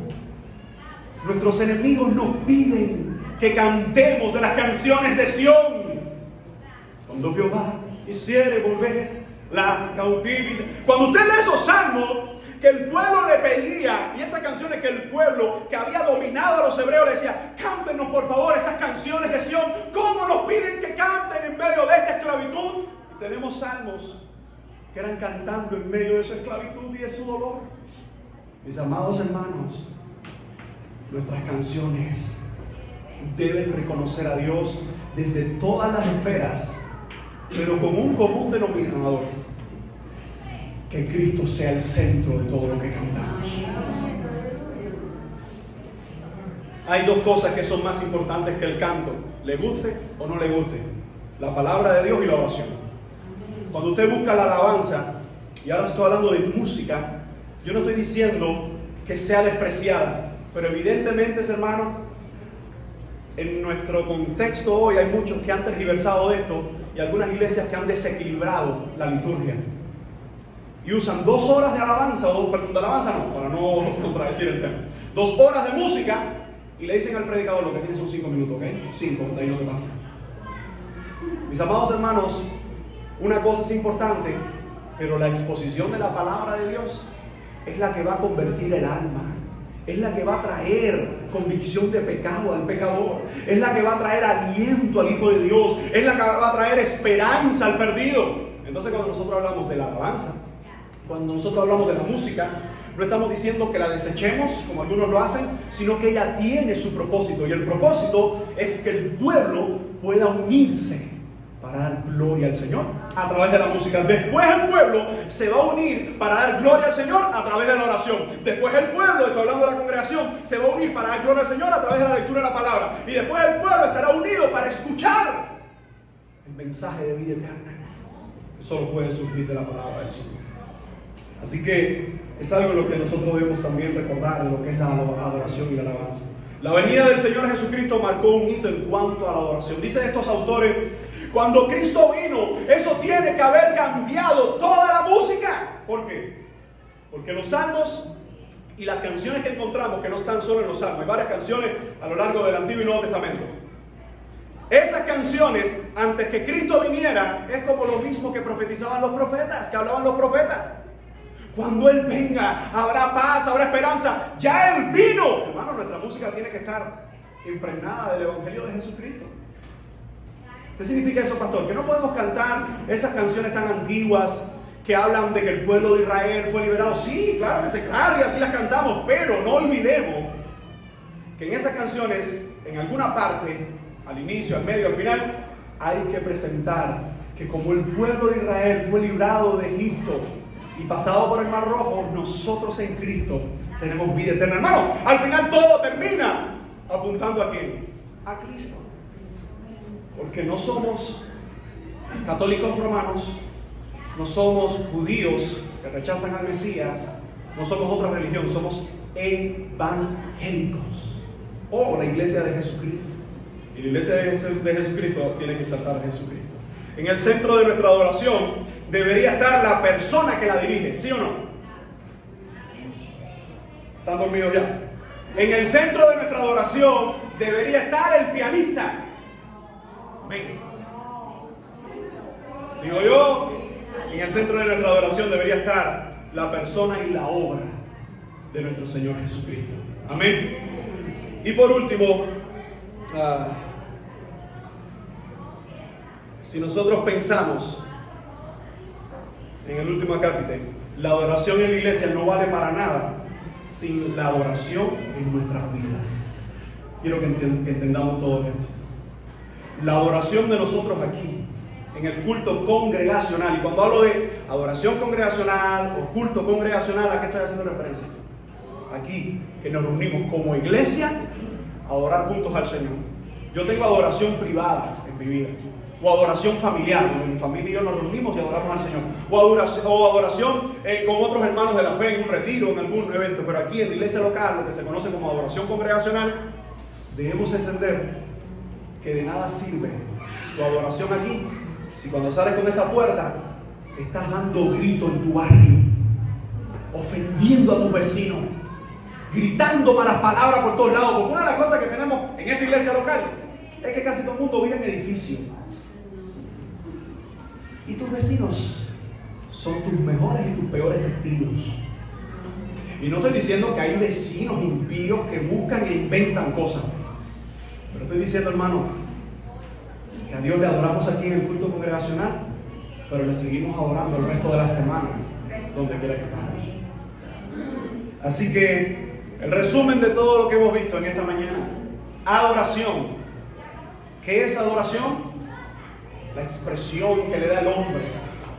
Speaker 1: nuestros enemigos nos piden que cantemos de las canciones de Sión. Cuando Jehová hiciere volver la cautividad. Cuando usted lee esos salmos que el pueblo le pedía, y esas canciones que el pueblo que había dominado a los hebreos le decía: cántenos por favor esas canciones de Sión. ¿Cómo nos piden que canten en medio de esta esclavitud? Y tenemos salmos que eran cantando en medio de su esclavitud y de su dolor. Mis amados hermanos, nuestras canciones deben reconocer a Dios desde todas las esferas, pero con un común denominador: que Cristo sea el centro de todo lo que cantamos. Hay dos cosas que son más importantes que el canto, le guste o no le guste: la palabra de Dios y la oración. Cuando usted busca la alabanza, y ahora estoy hablando de música, yo no estoy diciendo que sea despreciada, pero evidentemente, hermano, en nuestro contexto hoy hay muchos que han tergiversado esto, y algunas iglesias que han desequilibrado la liturgia y usan 2 horas de alabanza, para no contradecir el tema, 2 horas de música, y le dicen al predicador: lo que tiene son 5 minutos, ¿ok? 5, de ahí no te pasa. Mis amados hermanos, una cosa es importante: Pero la exposición de la palabra de Dios es la que va a convertir el alma. Es la que va a traer convicción de pecado al pecador. Es la que va a traer aliento al Hijo de Dios. Es la que va a traer esperanza al perdido. Entonces, cuando nosotros hablamos de la alabanza, cuando nosotros hablamos de la música, no estamos diciendo que la desechemos, como algunos lo hacen, sino que ella tiene su propósito. Y el propósito es que el pueblo pueda unirse para dar gloria al Señor a través de la música. Después el pueblo se va a unir para dar gloria al Señor a través de la oración. Después el pueblo, estoy hablando de la congregación, se va a unir para dar gloria al Señor a través de la lectura de la palabra. Y después el pueblo estará unido para escuchar el mensaje de vida eterna que solo puede surgir de la palabra del Señor. Así que es algo en lo que nosotros debemos también recordar, de lo que es la adoración y la alabanza. La venida del Señor Jesucristo marcó un hito en cuanto a la adoración. Dicen estos autores: cuando Cristo vino, eso tiene que haber cambiado toda la música. ¿Por qué? Porque los salmos y las canciones que encontramos, que no están solo en los salmos, hay varias canciones a lo largo del Antiguo y Nuevo Testamento. Esas canciones, antes que Cristo viniera, es como lo mismo que profetizaban los profetas, que hablaban los profetas. Cuando Él venga, habrá paz, habrá esperanza. Ya Él vino. Hermano, nuestra música tiene que estar impregnada del Evangelio de Jesucristo. ¿Qué significa eso, pastor? Que no podemos cantar esas canciones tan antiguas que hablan de que el pueblo de Israel fue liberado. Sí, claro que sí, claro, y aquí las cantamos, pero no olvidemos que en esas canciones, en alguna parte, al inicio, al medio, al final, hay que presentar que como el pueblo de Israel fue librado de Egipto y pasado por el Mar Rojo, nosotros en Cristo tenemos vida eterna. Hermano, al final todo termina apuntando a ¿quién? A Cristo. Porque no somos católicos romanos, no somos judíos que rechazan al Mesías, no somos otra religión, somos evangélicos. O la iglesia de Jesucristo. Y la iglesia de Jesucristo tiene que exaltar a Jesucristo. En el centro de nuestra adoración debería estar la persona que la dirige, ¿sí o no? ¿Están dormidos ya? En el centro de nuestra adoración debería estar el pianista. Ven. Digo yo, en el centro de nuestra adoración debería estar la persona y la obra de nuestro Señor Jesucristo. Amén. Y por último, si nosotros pensamos en el último acápite, la adoración en la iglesia no vale para nada sin la adoración en nuestras vidas. Quiero que entendamos todo esto. La adoración de nosotros aquí, en el culto congregacional, y cuando hablo de adoración congregacional o culto congregacional, ¿a qué estoy haciendo referencia? Aquí, que nos reunimos como iglesia a adorar juntos al Señor. Yo tengo adoración privada en mi vida, o adoración familiar, donde mi familia y yo nos reunimos y adoramos al Señor, o adoración con otros hermanos de la fe en un retiro, en algún evento. Pero aquí en la iglesia local, lo que se conoce como adoración congregacional, debemos entender que de nada sirve tu adoración aquí si cuando sales con esa puerta estás dando grito en tu barrio, ofendiendo a tus vecinos, gritando malas palabras por todos lados. Porque una de las cosas que tenemos en esta iglesia local es que casi todo el mundo vive en edificio y tus vecinos son tus mejores y tus peores testigos. Y no estoy diciendo que hay vecinos impíos que buscan e inventan cosas, pero estoy diciendo, hermano, que a Dios le adoramos aquí en el culto congregacional, pero le seguimos adorando el resto de la semana, donde quiera que estamos. Así que, el resumen de todo lo que hemos visto en esta mañana: adoración. ¿Qué es adoración? La expresión que le da el hombre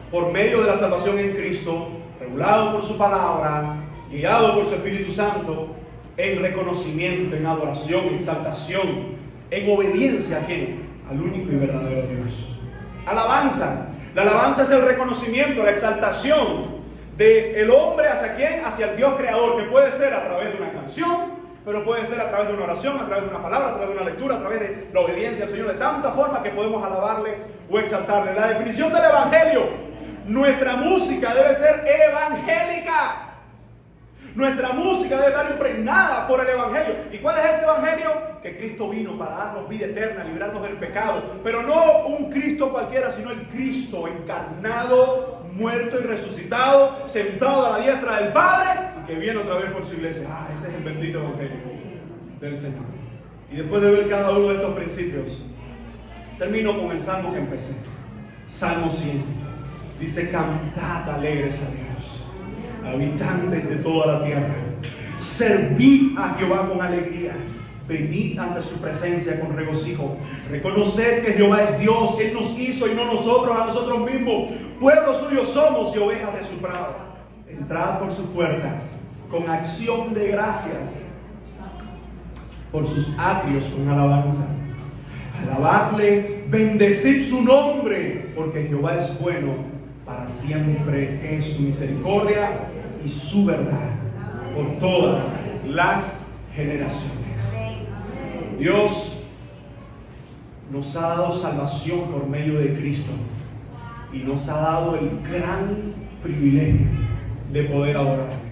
Speaker 1: por medio de la salvación en Cristo, regulado por su palabra, guiado por su Espíritu Santo, en reconocimiento, en adoración, en exaltación, en obediencia. ¿A quién? Al único y verdadero Dios. Alabanza. La alabanza es el reconocimiento, la exaltación del hombre hacia quién, hacia el Dios creador, que puede ser a través de una canción, pero puede ser a través de una oración, a través de una palabra, a través de una lectura, a través de la obediencia al Señor, de tanta forma que podemos alabarle o exaltarle. La definición del evangelio: nuestra música debe ser evangélica. Nuestra música debe estar impregnada por el Evangelio. ¿Y cuál es ese Evangelio? Que Cristo vino para darnos vida eterna, librarnos del pecado. Pero no un Cristo cualquiera, sino el Cristo encarnado, muerto y resucitado, sentado a la diestra del Padre, y que viene otra vez por su iglesia. Ese es el bendito Evangelio del Señor. Y después de ver cada uno de estos principios, termino con el salmo que empecé. Salmo 100. Dice: cantad alegres a Dios, habitantes de toda la tierra. Servid a Jehová con alegría. Venid ante su presencia con regocijo. Reconoced que Jehová es Dios. Él nos hizo y no nosotros a nosotros mismos. Pueblo suyo somos y ovejas de su prado. Entrad por sus puertas con acción de gracias, por sus atrios con alabanza. Alabadle, bendecid su nombre, porque Jehová es bueno, para siempre es su misericordia y su verdad por todas las generaciones. Dios nos ha dado salvación por medio de Cristo y nos ha dado el gran privilegio de poder adorar.